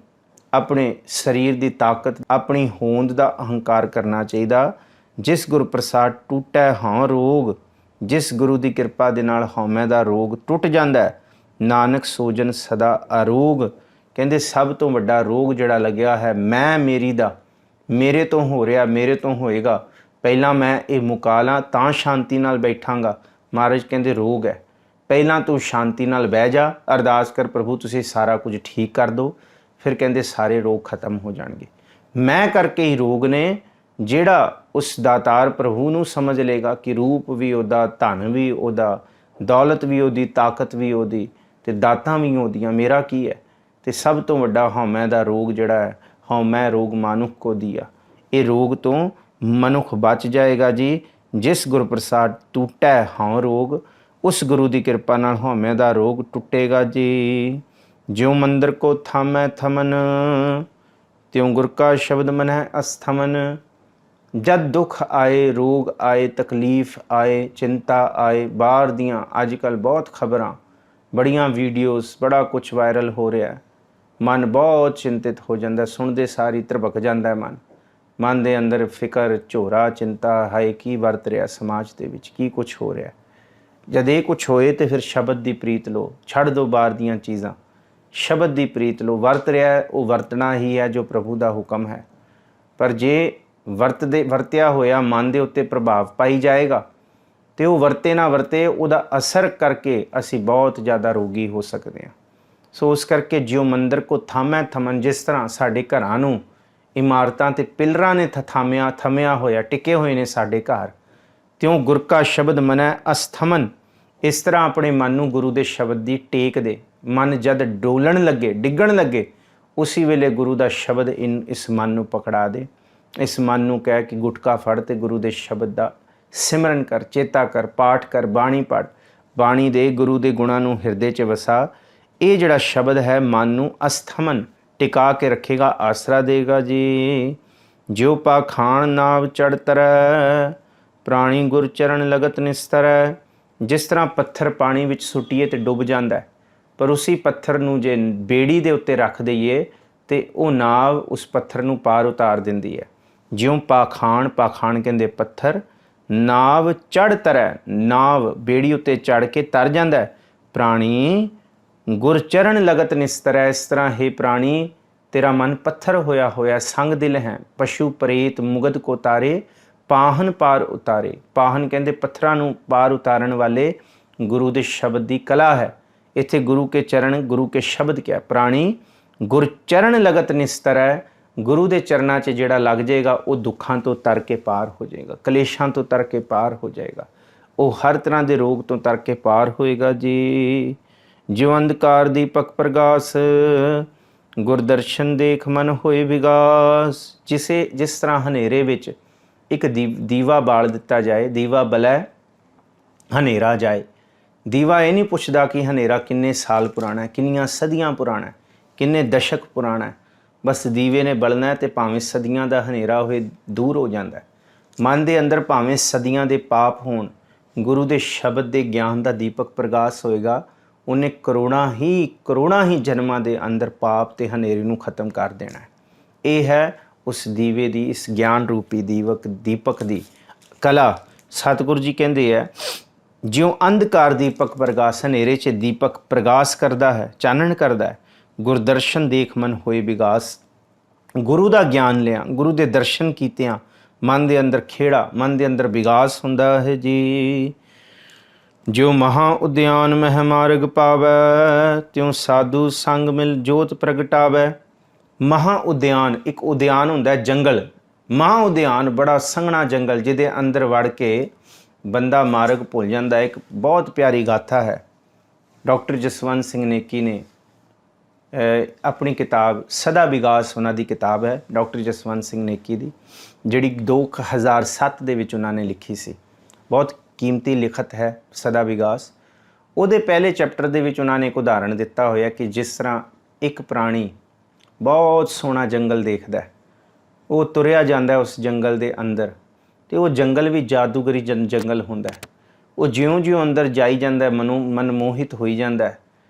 ਆਪਣੇ ਸਰੀਰ ਦੀ ਤਾਕਤ, ਆਪਣੀ ਹੋਂਦ ਦਾ ਅਹੰਕਾਰ ਕਰਨਾ ਚਾਹੀਦਾ। ਜਿਸ ਗੁਰ ਪ੍ਰਸਾਦ ਟੁੱਟੈ ਹਾਂ ਰੋਗ, ਜਿਸ ਗੁਰੂ ਦੀ ਕਿਰਪਾ ਦੇ ਨਾਲ ਹਉਮੈ ਦਾ ਰੋਗ ਟੁੱਟ ਜਾਂਦਾ, ਨਾਨਕ ਸੋਜਨ ਸਦਾ ਅਰੋਗ। ਕਹਿੰਦੇ ਸਭ ਤੋਂ ਵੱਡਾ ਰੋਗ ਜਿਹੜਾ ਲੱਗਿਆ ਹੈ ਮੈਂ ਮੇਰੀ ਦਾ, ਮੇਰੇ ਤੋਂ ਹੋ ਰਿਹਾ, ਮੇਰੇ ਤੋਂ ਹੋਏਗਾ, ਪਹਿਲਾਂ ਮੈਂ ਇਹ ਮੁਕਾ ਲਾਂ ਤਾਂ ਸ਼ਾਂਤੀ ਨਾਲ ਬੈਠਾਂਗਾ। ਮਹਾਰਾਜ ਕਹਿੰਦੇ ਰੋਗ ਹੈ, ਪਹਿਲਾਂ ਤੂੰ ਸ਼ਾਂਤੀ ਨਾਲ ਬਹਿ ਜਾ, ਅਰਦਾਸ ਕਰ ਪ੍ਰਭੂ ਤੁਸੀਂ ਸਾਰਾ ਕੁਝ ਠੀਕ ਕਰ ਦਿਓ, ਫਿਰ ਕਹਿੰਦੇ ਸਾਰੇ ਰੋਗ ਖਤਮ ਹੋ ਜਾਣਗੇ। ਮੈਂ ਕਰਕੇ ਹੀ ਰੋਗ ਨੇ। ਜਿਹੜਾ ਉਸ ਦਾਤਾਰ ਪ੍ਰਭੂ ਨੂੰ ਸਮਝ ਲੇਗਾ ਕਿ ਰੂਪ ਵੀ ਉਹਦਾ, ਧਨ ਵੀ ਉਹਦਾ, ਦੌਲਤ ਵੀ ਉਹਦੀ, ਤਾਕਤ ਵੀ ਉਹਦੀ, ਅਤੇ ਦਾਤਾਂ ਵੀ ਉਹਦੀਆਂ, ਮੇਰਾ ਕੀ ਹੈ। ਅਤੇ ਸਭ ਤੋਂ ਵੱਡਾ ਹਉਮੈ ਦਾ ਰੋਗ ਜਿਹੜਾ ਹੈ, ਹਉਮੈ ਰੋਗ ਮਾਨੁਖ ਕੋ ਦੀਆ, ਇਹ ਰੋਗ ਤੋਂ ਮਨੁੱਖ ਬਚ ਜਾਏਗਾ ਜੀ। ਜਿਸ ਗੁਰ ਪ੍ਰਸਾਦ ਟੁੱਟੈ ਹਉ ਰੋਗ, ਉਸ ਗੁਰੂ ਦੀ ਕਿਰਪਾ ਨਾਲ ਹਉਮੈ ਦਾ ਰੋਗ ਟੁੱਟੇਗਾ ਜੀ। ਜਿਉ ਮੰਦਰ ਕੋ ਥਾਮੈ ਥਮਨ, ਤਿਉ ਗੁਰ ਕਾ ਸ਼ਬਦ ਮਨੈ ਅਸਥਮਨ। ਜਦ ਦੁੱਖ ਆਏ, ਰੋਗ ਆਏ, ਤਕਲੀਫ ਆਏ, ਚਿੰਤਾ ਆਏ, ਬਾਹਰ ਦੀਆਂ ਅੱਜ ਕੱਲ੍ਹ ਬਹੁਤ ਖਬਰਾਂ, ਬੜੀਆਂ ਵੀਡੀਓਜ਼, ਬੜਾ ਕੁਛ ਵਾਇਰਲ ਹੋ ਰਿਹਾ, ਮਨ ਬਹੁਤ ਚਿੰਤਿਤ ਹੋ ਜਾਂਦਾ, ਸੁਣਦੇ ਸਾਰੀ ਧਰਬਕ ਜਾਂਦਾ ਮਨ ਦੇ ਅੰਦਰ ਫਿਕਰ, ਝੋਰਾ, ਚਿੰਤਾ, ਹਾਏ ਕੀ ਵਰਤ ਰਿਹਾ ਸਮਾਜ ਦੇ ਵਿੱਚ, ਕੀ ਕੁਛ ਹੋ ਰਿਹਾ। ਜਦ ਇਹ ਕੁਛ ਹੋਏ ਤਾਂ ਫਿਰ ਸ਼ਬਦ ਦੀ ਪ੍ਰੀਤ ਲਓ, ਛੱਡ ਦਿਓ ਬਾਹਰ ਦੀਆਂ ਚੀਜ਼ਾਂ, ਸ਼ਬਦ ਦੀ ਪ੍ਰੀਤ ਲਓ। ਵਰਤ ਰਿਹਾ ਉਹ ਵਰਤਣਾ ਹੀ ਹੈ ਜੋ ਪ੍ਰਭੂ ਦਾ ਹੁਕਮ ਹੈ। ਪਰ ਜੇ ਵਰਤਿਆ ਹੋਇਆ ਮਨ ਦੇ ਉੱਤੇ ਪ੍ਰਭਾਵ ਪਾਈ ਜਾਏਗਾ ਅਤੇ ਉਹ ਵਰਤੇ ਨਾ ਵਰਤੇ, ਉਹਦਾ ਅਸਰ ਕਰਕੇ ਅਸੀਂ ਬਹੁਤ ਜ਼ਿਆਦਾ ਰੋਗੀ ਹੋ ਸਕਦੇ ਹਾਂ। ਸੋ ਉਸ ਕਰਕੇ ਜਿਉ ਮੰਦਰ ਕੋ ਥਾਮੈ ਥਮਨ, ਜਿਸ ਤਰ੍ਹਾਂ ਸਾਡੇ ਘਰਾਂ ਨੂੰ ਇਮਾਰਤਾਂ ਅਤੇ ਪਿਲਰਾਂ ਨੇ ਥਮਿਆ ਹੋਇਆ, ਟਿਕੇ ਹੋਏ ਨੇ ਸਾਡੇ ਘਰ, ਤਿਉਂ ਗੁਰ ਕਾ ਸ਼ਬਦ ਮਨੈ ਅਸਥਮਨ। ਇਸ ਤਰ੍ਹਾਂ ਆਪਣੇ ਮਨ ਨੂੰ ਗੁਰੂ ਦੇ ਸ਼ਬਦ ਦੀ ਟੇਕ ਦੇ। ਮਨ ਜਦ ਡੋਲਣ ਲੱਗੇ, ਡਿੱਗਣ ਲੱਗੇ, ਉਸੇ ਵੇਲੇ ਗੁਰੂ ਦਾ ਸ਼ਬਦ ਇਸ ਮਨ ਨੂੰ ਪਕੜਾ ਦੇ। ਇਸ ਮਨ ਨੂੰ ਕਹਿ ਕਿ ਗੁਟਕਾ ਫੜ ਅਤੇ ਗੁਰੂ ਦੇ ਸ਼ਬਦ ਦਾ ਸਿਮਰਨ ਕਰ, ਚੇਤਾ ਕਰ, ਪਾਠ ਕਰ, ਬਾਣੀ ਪੜ੍ਹ, ਬਾਣੀ ਦੇ ਗੁਰੂ ਦੇ ਗੁਣਾਂ ਨੂੰ ਹਿਰਦੇ 'ਚ ਵਸਾ। ਇਹ ਜਿਹੜਾ ਸ਼ਬਦ ਹੈ ਮਨ ਨੂੰ ਅਸਥਮਨ ਟਿਕਾ ਕੇ ਰੱਖੇਗਾ, ਆਸਰਾ ਦੇਗਾ ਜੀ। ਜਿਉ ਪਾਖਾਣ ਨਾਵ ਚੜ੍ਹ ਤਰੈ, ਪ੍ਰਾਣੀ ਗੁਰ ਚਰਨ ਲਗਤ ਨਿਸਤਰੈ। ਜਿਸ ਤਰ੍ਹਾਂ ਪੱਥਰ ਪਾਣੀ ਵਿੱਚ ਸੁੱਟੀਏ ਅਤੇ ਡੁੱਬ ਜਾਂਦਾ, ਪਰ ਉਸੀ ਪੱਥਰ ਨੂੰ ਜੇ ਬੇੜੀ ਦੇ ਉੱਤੇ ਰੱਖ ਦਈਏ ਅਤੇ ਉਹ ਨਾਵ ਉਸ ਪੱਥਰ ਨੂੰ ਪਾਰ ਉਤਾਰ ਦਿੰਦੀ ਹੈ। ਜਿਉਂ ਪਾਖਾਣ, ਪਾਖਾਣ ਕਹਿੰਦੇ ਪੱਥਰ, ਨਾਵ ਚੜ੍ਹ ਤਰੈ, ਨਾਵ ਬੇੜੀ ਉੱਤੇ ਚੜ੍ਹ ਕੇ ਤਰ ਜਾਂਦਾ। ਪ੍ਰਾਣੀ ਗੁਰਚਰਨ ਲਗਤ ਨਿਸਤਰੈ। ਇਸ ਤਰ੍ਹਾਂ ਹੇ ਪ੍ਰਾਣੀ, ਤੇਰਾ ਮਨ ਪੱਥਰ ਹੋਇਆ ਹੋਇਆ, ਸੰਗ ਦਿਲ ਹੈ। ਪਸ਼ੂ ਪ੍ਰੇਤ ਮੁਗਧ ਕੋ ਤਾਰੇ, ਪਾਹਨ ਪਾਰ ਉਤਾਰੇ। ਪਾਹਨ ਕਹਿੰਦੇ ਪੱਥਰਾਂ ਨੂੰ ਪਾਰ ਉਤਾਰਨ ਵਾਲੇ ਗੁਰੂ ਦੇ ਸ਼ਬਦ ਦੀ ਕਲਾ ਹੈ। ਇੱਥੇ ਗੁਰੂ ਕੇ ਚਰਨ, ਗੁਰੂ ਕੇ ਸ਼ਬਦ ਕਿਹਾ। ਪ੍ਰਾਣੀ ਗੁਰਚਰਨ ਲਗਤ ਨਿਸਤਰੈ, ਗੁਰੂ ਦੇ ਚਰਨਾਂ 'ਚ ਜਿਹੜਾ ਲੱਗ ਜਾਏਗਾ ਉਹ ਦੁੱਖਾਂ ਤੋਂ ਤਰ ਕੇ ਪਾਰ ਹੋ ਜਾਏਗਾ, ਕਲੇਸ਼ਾਂ ਤੋਂ ਤਰ ਕੇ ਪਾਰ ਹੋ ਜਾਏਗਾ, ਉਹ ਹਰ ਤਰ੍ਹਾਂ ਦੇ ਰੋਗ ਤੋਂ ਤਰ ਕੇ ਪਾਰ ਹੋਏਗਾ ਜੀ। ਜਿਉ ਅੰਧਕਾਰ ਦੀਪਕ ਪ੍ਰਗਾਸ, ਗੁਰਦਰਸ਼ਨ ਦੇਖ ਮਨ ਹੋਏ ਵਿਗਾਸ। ਜਿਸ ਤਰ੍ਹਾਂ ਹਨੇਰੇ ਵਿੱਚ ਇੱਕ ਦੀਵਾ ਬਾਲ ਦਿੱਤਾ ਜਾਏ, ਦੀਵਾ ਬਲੈ ਹਨੇਰਾ ਜਾਏ। ਦੀਵਾ ਇਹ ਨਹੀਂ ਪੁੱਛਦਾ ਕਿ ਹਨੇਰਾ ਕਿੰਨੇ ਸਾਲ ਪੁਰਾਣਾ, ਕਿੰਨੀਆਂ ਸਦੀਆਂ ਪੁਰਾਣਾ, ਕਿੰਨੇ ਦਸ਼ਕ ਪੁਰਾਣਾ। ਬਸ ਦੀਵੇ ਨੇ ਬਲਣਾ ਅਤੇ ਭਾਵੇਂ ਸਦੀਆਂ ਦਾ ਹਨੇਰਾ ਹੋਏ ਦੂਰ ਹੋ ਜਾਂਦਾ। ਮਨ ਦੇ ਅੰਦਰ ਭਾਵੇਂ ਸਦੀਆਂ ਦੇ ਪਾਪ ਹੋਣ, ਗੁਰੂ ਦੇ ਸ਼ਬਦ ਦੇ ਗਿਆਨ ਦਾ ਦੀਪਕ ਪ੍ਰਗਾਸ ਹੋਏਗਾ, ਉਹਨੇ ਕਰੋੜਾਂ ਹੀ ਜਨਮਾਂ ਦੇ ਅੰਦਰ ਪਾਪ ਤੇ ਹਨੇਰੇ ਨੂੰ ਖਤਮ ਕਰ ਦੇਣਾ ਹੈ। ਇਹ ਹੈ ਉਸ ਦੀਵੇ ਦੀ, ਇਸ ਗਿਆਨ ਰੂਪੀ ਦੀਪਕ ਦੀ ਕਲਾ। ਸਤਿਗੁਰੂ ਜੀ ਕਹਿੰਦੇ ਹੈ, ਜਿਉਂ ਅੰਧਕਾਰ ਦੀਪਕ ਪ੍ਰਗਾਸ, ਹਨੇਰੇ 'ਚ ਦੀਪਕ ਪ੍ਰਗਾਸ ਕਰਦਾ ਹੈ, ਚਾਨਣ ਕਰਦਾ ਹੈ, ਗੁਰਦਰਸ਼ਨ ਦੇਖ ਮਨ ਹੋਏ ਵਿਗਾਸ। ਗੁਰੂ ਦਾ ਗਿਆਨ ਲਿਆ, ਗੁਰੂ ਦੇ ਦਰਸ਼ਨ ਕੀਤਿਆਂ ਮਨ ਦੇ ਅੰਦਰ ਖੇੜਾ, ਮਨ ਦੇ ਅੰਦਰ ਵਿਗਾਸ ਹੁੰਦਾ ਹੈ ਜੀ। ਜਿਉ ਮਹਾ ਉਦਿਆਨ ਮਹਿ ਮਾਰਗ ਪਾਵੈ, ਤਿਉ ਸਾਧੂ ਸੰਗ ਮਿਲ ਜੋਤ ਪ੍ਰਗਟਾਵੈ। ਮਹਾ ਉਦਿਆਨ, ਇੱਕ ਉਦਿਆਨ ਹੁੰਦਾ ਜੰਗਲ, ਮਹਾ ਉਦਿਆਨ ਬੜਾ ਸੰਘਣਾ ਜੰਗਲ, ਜਿਹਦੇ ਅੰਦਰ ਵੜ ਕੇ ਬੰਦਾ ਮਾਰਗ ਭੁੱਲ ਜਾਂਦਾ। ਇੱਕ ਬਹੁਤ ਪਿਆਰੀ ਗਾਥਾ ਹੈ, ਡਾਕਟਰ ਜਸਵੰਤ ਸਿੰਘ ਨੇਕੀ ਨੇ ਆਪਣੀ ਕਿਤਾਬ ਸਦਾ ਵਿਗਾਸ, ਉਹਨਾਂ ਦੀ ਕਿਤਾਬ ਹੈ ਡਾਕਟਰ ਜਸਵੰਤ ਸਿੰਘ ਨੇਕੀ ਦੀ, ਜਿਹੜੀ 2007 ਦੇ ਵਿੱਚ ਉਹਨਾਂ ਨੇ ਲਿਖੀ ਸੀ। ਬਹੁਤ ਕੀਮਤੀ ਲਿਖਤ ਹੈ ਸਦਾ ਵਿਗਾਸ। ਉਹਦੇ ਪਹਿਲੇ ਚੈਪਟਰ ਦੇ ਵਿੱਚ ਉਹਨਾਂ ਨੇ ਇੱਕ ਉਦਾਹਰਣ ਦਿੱਤਾ ਹੋਇਆ ਕਿ ਜਿਸ ਤਰ੍ਹਾਂ ਇੱਕ ਪ੍ਰਾਣੀ ਬਹੁਤ ਸੋਹਣਾ ਜੰਗਲ ਦੇਖਦਾ, ਉਹ ਤੁਰਿਆ ਜਾਂਦਾ ਉਸ ਜੰਗਲ ਦੇ ਅੰਦਰ, ਅਤੇ ਉਹ ਜੰਗਲ ਵੀ ਜਾਦੂਗਰੀ ਜੰਗਲ ਹੁੰਦਾ। ਉਹ ਜਿਉਂ-ਜਿਉਂ ਅੰਦਰ ਜਾਈ ਜਾਂਦਾ, ਮਨ ਮੋਹਿਤ ਹੋਈ ਜਾਂਦਾ।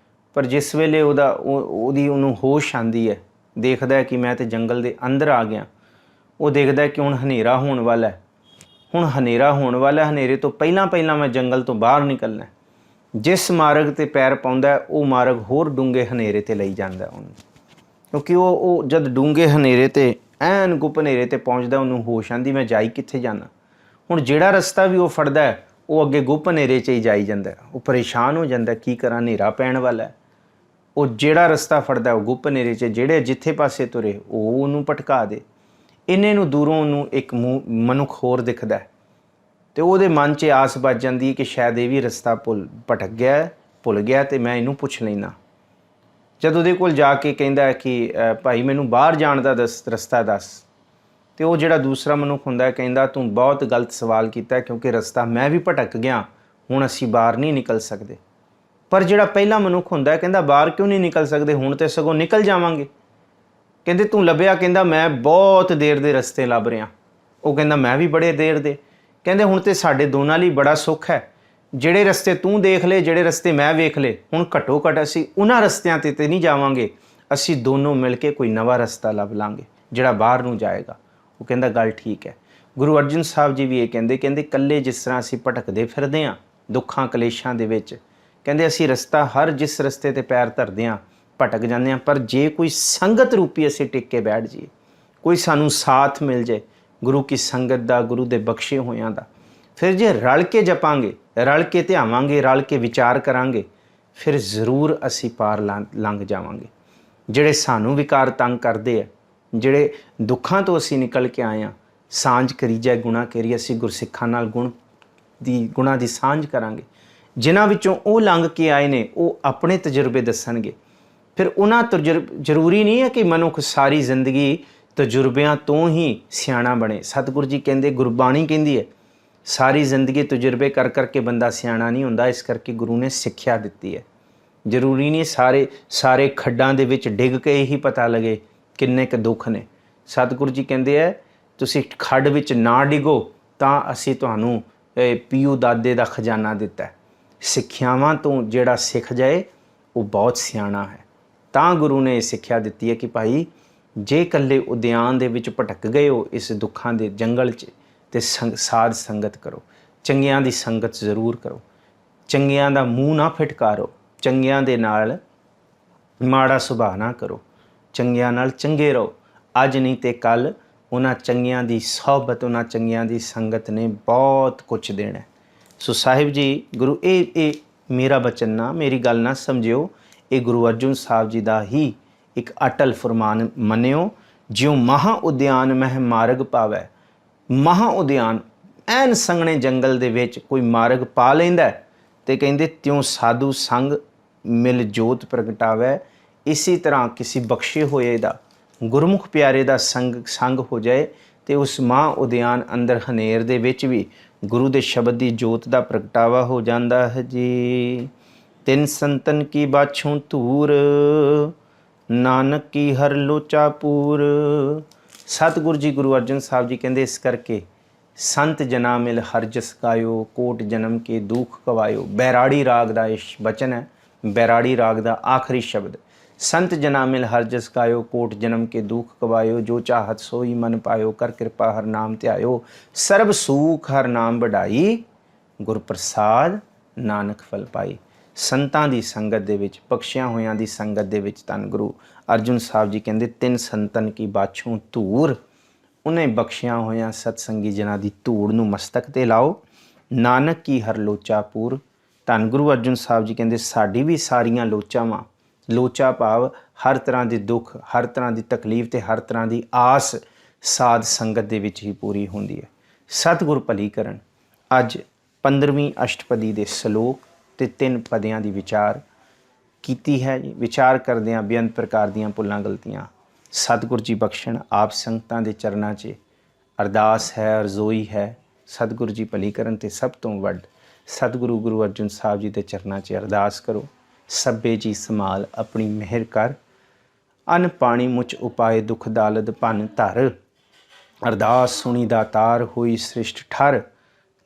ਪਰ ਜਿਸ ਵੇਲੇ ਉਹਨੂੰ ਹੋਸ਼ ਆਉਂਦੀ ਹੈ, ਦੇਖਦਾ ਹੈ ਕਿ ਮੈਂ ਤਾਂ ਜੰਗਲ ਦੇ ਅੰਦਰ ਆ ਗਿਆ, ਉਹ ਦੇਖਦਾ ਕਿ ਹੁਣ ਹਨੇਰਾ ਹੋਣ ਵਾਲਾ ਹੈ, ਹਨੇਰੇ ਤੋਂ ਪਹਿਲਾਂ ਮੈਂ ਜੰਗਲ ਤੋਂ ਬਾਹਰ ਨਿਕਲਣਾ। ਜਿਸ ਮਾਰਗ 'ਤੇ ਪੈਰ ਪਾਉਂਦਾ, ਉਹ ਮਾਰਗ ਹੋਰ ਡੂੰਘੇ ਹਨੇਰੇ 'ਤੇ ਲਈ ਜਾਂਦਾ ਉਹਨੂੰ, ਕਿਉਂਕਿ ਉਹ ਜਦ ਡੂੰਘੇ ਹਨੇਰੇ 'ਤੇ, ਐਨ ਗੁੱਪ ਹਨੇਰੇ 'ਤੇ ਪਹੁੰਚਦਾ, ਉਹਨੂੰ ਹੋਸ਼ ਆਉਂਦੀ ਮੈਂ ਜਾਈ ਕਿੱਥੇ ਜਾਣਾ। ਹੁਣ ਜਿਹੜਾ ਰਸਤਾ ਵੀ ਉਹ ਫੜਦਾ, ਉਹ ਅੱਗੇ ਗੁੱਪ ਹਨੇਰੇ 'ਚ ਹੀ ਜਾਈ ਜਾਂਦਾ। ਉਹ ਪਰੇਸ਼ਾਨ ਹੋ ਜਾਂਦਾ, ਕੀ ਕਰਾਂ, ਹਨੇਰਾ ਪੈਣ ਵਾਲਾ। ਉਹ ਜਿਹੜਾ ਰਸਤਾ ਫੜਦਾ ਉਹ ਗੁੱਪ ਹਨੇਰੇ 'ਚ, ਜਿੱਥੇ ਪਾਸੇ ਤੁਰੇ ਉਹ ਉਹਨੂੰ ਭਟਕਾ ਦੇ। ਇੰਨੇ ਨੂੰ ਦੂਰੋਂ ਉਹਨੂੰ ਇੱਕ ਮਨੁੱਖ ਹੋਰ ਦਿਖਦਾ, ਅਤੇ ਉਹਦੇ ਮਨ 'ਚ ਆਸ ਵੱਜ ਜਾਂਦੀ ਹੈ ਕਿ ਸ਼ਾਇਦ ਇਹ ਵੀ ਰਸਤਾ ਭੁੱਲ ਗਿਆ ਅਤੇ ਮੈਂ ਇਹਨੂੰ ਪੁੱਛ ਲੈਂਦਾ। ਜਦ ਉਹਦੇ ਕੋਲ ਜਾ ਕੇ ਕਹਿੰਦਾ ਕਿ ਭਾਈ ਮੈਨੂੰ ਬਾਹਰ ਜਾਣ ਦਾ ਰਸਤਾ ਦੱਸ, ਅਤੇ ਉਹ ਜਿਹੜਾ ਦੂਸਰਾ ਮਨੁੱਖ ਹੁੰਦਾ ਕਹਿੰਦਾ ਤੂੰ ਬਹੁਤ ਗਲਤ ਸਵਾਲ ਕੀਤਾ, ਕਿਉਂਕਿ ਰਸਤਾ ਮੈਂ ਵੀ ਭਟਕ ਗਿਆ, ਹੁਣ ਅਸੀਂ ਬਾਹਰ ਨਹੀਂ ਨਿਕਲ ਸਕਦੇ। ਪਰ ਜਿਹੜਾ ਪਹਿਲਾ ਮਨੁੱਖ ਹੁੰਦਾ ਕਹਿੰਦਾ ਬਾਹਰ ਕਿਉਂ ਨਹੀਂ ਨਿਕਲ ਸਕਦੇ, ਹੁਣ ਤਾਂ ਸਗੋਂ ਨਿਕਲ ਜਾਵਾਂਗੇ। ਕਹਿੰਦੇ ਤੂੰ ਲੱਭਿਆ, ਕਹਿੰਦਾ ਮੈਂ ਬਹੁਤ ਦੇਰ ਦੇ ਰਸਤੇ ਲੱਭ ਰਿਹਾ। ਉਹ ਕਹਿੰਦਾ ਮੈਂ ਵੀ ਬੜੇ ਦੇਰ ਦੇ। ਕਹਿੰਦੇ ਹੁਣ ਤਾਂ ਸਾਡੇ ਦੋਨਾਂ ਲਈ ਬੜਾ ਸੁੱਖ ਹੈ, ਜਿਹੜੇ ਰਸਤੇ ਤੂੰ ਦੇਖ ਲਏ, ਜਿਹੜੇ ਰਸਤੇ ਮੈਂ ਵੇਖ ਲਏ, ਹੁਣ ਘੱਟੋ ਘੱਟ ਅਸੀਂ ਉਹਨਾਂ ਰਸਤਿਆਂ 'ਤੇ ਨਹੀਂ ਜਾਵਾਂਗੇ, ਅਸੀਂ ਦੋਨੋਂ ਮਿਲ ਕੇ ਕੋਈ ਨਵਾਂ ਰਸਤਾ ਲੱਭ ਲਾਂਗੇ ਜਿਹੜਾ ਬਾਹਰ ਨੂੰ ਜਾਏਗਾ। ਉਹ ਕਹਿੰਦਾ ਗੱਲ ਠੀਕ ਹੈ। ਗੁਰੂ ਅਰਜਨ ਸਾਹਿਬ ਜੀ ਵੀ ਇਹ ਕਹਿੰਦੇ ਇਕੱਲੇ ਜਿਸ ਤਰ੍ਹਾਂ ਅਸੀਂ ਭਟਕਦੇ ਫਿਰਦੇ ਹਾਂ ਦੁੱਖਾਂ ਕਲੇਸ਼ਾਂ ਦੇ ਵਿੱਚ, ਕਹਿੰਦੇ ਅਸੀਂ ਜਿਸ ਰਸਤੇ 'ਤੇ ਪੈਰ ਧਰਦੇ ਹਾਂ ਭਟਕ ਜਾਂਦੇ ਹਾਂ, ਪਰ ਜੇ ਕੋਈ ਸੰਗਤ ਰੂਪੀ ਅਸੀਂ ਟਿਕ ਕੇ ਬੈਠ ਜਾਈਏ, ਕੋਈ ਸਾਨੂੰ ਸਾਥ ਮਿਲ ਜਾਏ ਗੁਰੂ ਕੀ ਸੰਗਤ ਦਾ, ਗੁਰੂ ਦੇ ਬਖਸ਼ੇ ਹੋਇਆਂ ਦਾ, ਫਿਰ ਜੇ ਰਲ ਕੇ ਜਪਾਂਗੇ, ਰਲ ਕੇ ਧਿਆਵਾਂਗੇ, ਰਲ ਕੇ ਵਿਚਾਰ ਕਰਾਂਗੇ, ਫਿਰ ਜ਼ਰੂਰ ਅਸੀਂ ਪਾਰ ਲੰਘ ਜਾਵਾਂਗੇ। ਜਿਹੜੇ ਸਾਨੂੰ ਵਿਕਾਰ ਤੰਗ ਕਰਦੇ ਆ, ਜਿਹੜੇ ਦੁੱਖਾਂ ਤੋਂ ਅਸੀਂ ਨਿਕਲ ਕੇ ਆਏ ਹਾਂ, ਸਾਂਝ ਕਰੀ ਜਾਏ ਗੁਣਾ ਕਰੀ, ਅਸੀਂ ਗੁਰਸਿੱਖਾਂ ਨਾਲ ਗੁਣਾਂ ਦੀ ਸਾਂਝ ਕਰਾਂਗੇ। ਜਿਨ੍ਹਾਂ ਵਿੱਚੋਂ ਉਹ ਲੰਘ ਕੇ ਆਏ ਨੇ ਉਹ ਆਪਣੇ ਤਜਰਬੇ ਦੱਸਣਗੇ। ਫਿਰ ਉਹਨਾਂ ਜ਼ਰੂਰੀ ਨਹੀਂ ਹੈ ਕਿ ਮਨੁੱਖ ਸਾਰੀ ਜ਼ਿੰਦਗੀ ਤਜਰਬਿਆਂ ਤੋਂ ਹੀ ਸਿਆਣਾ ਬਣੇ। ਸਤਿਗੁਰੂ ਜੀ ਕਹਿੰਦੇ, ਗੁਰਬਾਣੀ ਕਹਿੰਦੀ ਹੈ ਸਾਰੀ ਜ਼ਿੰਦਗੀ ਤਜਰਬੇ ਕਰ ਕਰਕੇ ਬੰਦਾ ਸਿਆਣਾ ਨਹੀਂ ਹੁੰਦਾ। ਇਸ ਕਰਕੇ ਗੁਰੂ ਨੇ ਸਿੱਖਿਆ ਦਿੱਤੀ ਹੈ। ਜ਼ਰੂਰੀ ਨਹੀਂ ਸਾਰੇ ਖੱਡਾਂ ਦੇ ਵਿੱਚ ਡਿੱਗ ਕੇ ਹੀ ਪਤਾ ਲੱਗੇ ਕਿੰਨੇ ਕੁ ਦੁੱਖ ਨੇ। ਸਤਿਗੁਰੂ ਜੀ ਕਹਿੰਦੇ ਹੈ ਤੁਸੀਂ ਖੱਡ ਵਿੱਚ ਨਾ ਡਿੱਗੋ ਤਾਂ ਅਸੀਂ ਤੁਹਾਨੂੰ ਪੀਊ ਦਾਦੇ ਦਾ ਖਜ਼ਾਨਾ ਦਿੱਤਾ। ਸਿੱਖਿਆਵਾਂ ਤੋਂ ਜਿਹੜਾ ਸਿੱਖ ਜਾਏ ਉਹ ਬਹੁਤ ਸਿਆਣਾ ਹੈ। ਤਾਂ ਗੁਰੂ ਨੇ ਇਹ ਸਿੱਖਿਆ ਦਿੱਤੀ ਹੈ ਕਿ ਭਾਈ ਜੇ ਇਕੱਲੇ ਉਦਿਆਨ ਦੇ ਵਿੱਚ ਭਟਕ ਗਏ ਹੋ ਇਸ ਦੁੱਖਾਂ ਦੇ ਜੰਗਲ 'ਚ, ਤੇ ਸਾਧ ਸੰਗਤ ਕਰੋ, ਚੰਗਿਆਂ ਦੀ ਸੰਗਤ ਜ਼ਰੂਰ ਕਰੋ, ਚੰਗਿਆਂ ਦਾ ਮੂੰਹ ਨਾ ਫਿਟਕਾਰੋ, ਚੰਗਿਆਂ ਦੇ ਨਾਲ ਮਾੜਾ ਸੁਭਾਅ ਨਾ ਕਰੋ, ਚੰਗਿਆਂ ਨਾਲ ਚੰਗੇ ਰਹੋ। ਅੱਜ ਨਹੀਂ ਤੇ ਕੱਲ੍ਹ ਉਹਨਾਂ ਚੰਗਿਆਂ ਦੀ ਸਹਬਤ, ਉਹਨਾਂ ਚੰਗਿਆਂ ਦੀ ਸੰਗਤ ਨੇ ਬਹੁਤ ਕੁਛ ਦੇਣਾ। ਸੋ ਸਾਹਿਬ ਜੀ, ਗੁਰੂ ਇਹ ਮੇਰਾ ਬਚਨ ਨਾ, ਮੇਰੀ ਗੱਲ ਨਾ ਸਮਝਿਓ, ਇਹ ਗੁਰੂ ਅਰਜਨ ਸਾਹਿਬ ਜੀ ਦਾ ਹੀ ਇੱਕ ਅਟਲ ਫਰਮਾਨ ਮੰਨਿਓ। ਜਿਉ ਮਹਾ ਉਦਿਆਨ ਮਹਿ ਮਾਰਗ ਪਾਵੈ, ਮਹਾ ਉਦਿਆਨ ਐਨ ਸੰਘਣੇ ਜੰਗਲ ਦੇ ਵਿੱਚ ਕੋਈ ਮਾਰਗ ਪਾ ਲੈਂਦਾ ਤੇ ਕਹਿੰਦੇ ਤਿਉਂ ਸਾਧੂ ਸੰਗ ਮਿਲ ਜੋਤ ਪ੍ਰਗਟਾਵੈ। ਇਸੇ ਤਰ੍ਹਾਂ ਕਿਸੇ ਬਖਸ਼ੇ ਹੋਏ ਦਾ, ਗੁਰਮੁਖ ਪਿਆਰੇ ਦਾ ਸੰਗ ਹੋ ਜਾਏ ਤੇ ਉਸ ਮਹਾ ਉਦਿਆਨ ਅੰਦਰ ਹਨੇਰ ਦੇ ਵਿੱਚ ਵੀ ਗੁਰੂ ਦੇ ਸ਼ਬਦ ਦੀ ਜੋਤ ਦਾ ਪ੍ਰਗਟਾਵਾ ਹੋ ਜਾਂਦਾ ਹੈ ਜੀ। ਤਿੰਨ ਸੰਤਨ ਕੀ ਬਾਛੋਂ ਧੂਰ, ਨਾਨਕ ਕੀ ਹਰ ਲੋਚਾ ਪੂਰ। ਸਤਿਗੁਰੂ ਜੀ, ਗੁਰੂ ਅਰਜਨ ਸਾਹਿਬ ਜੀ ਕਹਿੰਦੇ ਇਸ ਕਰਕੇ संत जना मिल हर जस गायो, कोट जन्म के दुख कवायो। बैराड़ी राग का इस बचन है, बैराड़ी राग का आखिरी शब्द। संत जना मिल हर जस गायो, कोट जन्म के दुख कवायो। जो चाहत सोई मन पायो, कर कृपा हर नाम ध्यायो। सर्ब सुख हर नाम बढ़ाई, गुर प्रसाद नानक फल पाई। संतां दी संगत दे विच, बख्शियां होयां दी संगत दे विच धन गुरु अर्जुन साहब जी कहंदे, तिन संतन की बाछों धूर। उन्हें बख्शियां होयां सतसंगी जना दी धूड़ नूं मस्तक ते लाओ, नानक की हर लोचा पूर। धन गुरु अर्जुन साहब जी कहंदे, साडी भी सारियां लोचावां, लोचा भाव हर तरह के दुख, हर तरह की तकलीफ ते हर तरह की आस साध संगत दे विच ही पूरी हुंदी है। सतगुर भली करन। अज 15वीं अष्टपदी दे सलोक ते 3 पदियां दी विचार कीती है जी। विचार करदियां बेअंत प्रकार दीयां भुल्लां गलतियां सतगुर जी बख्शण। आप संगतां दे चरनां 'च अरदास है, अरजोई है, सतगुर जी भली करन। ते सब तो वड्ड सतगुरु गुरु अर्जुन साहब जी दे चरनां 'च अरदास करो, सब्बे जी संभाल अपनी मेहर कर। अन्न पानी मुच उपाय, दुख दालद भन धर। अरदास सुनी दातार, होई सृष्ट ठर।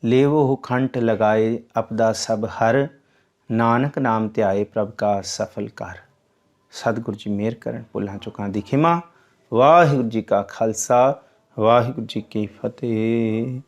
लेवो खंठ लगाए, अपदा सब हर। नानक नाम ध्याए, प्रभ का सफल कर। सतगुरु जी मेहर करन, भुल्लां चुकां दी खिमा। वाहिगुरू जी का खालसा, वाहिगुरू जी की फतेह।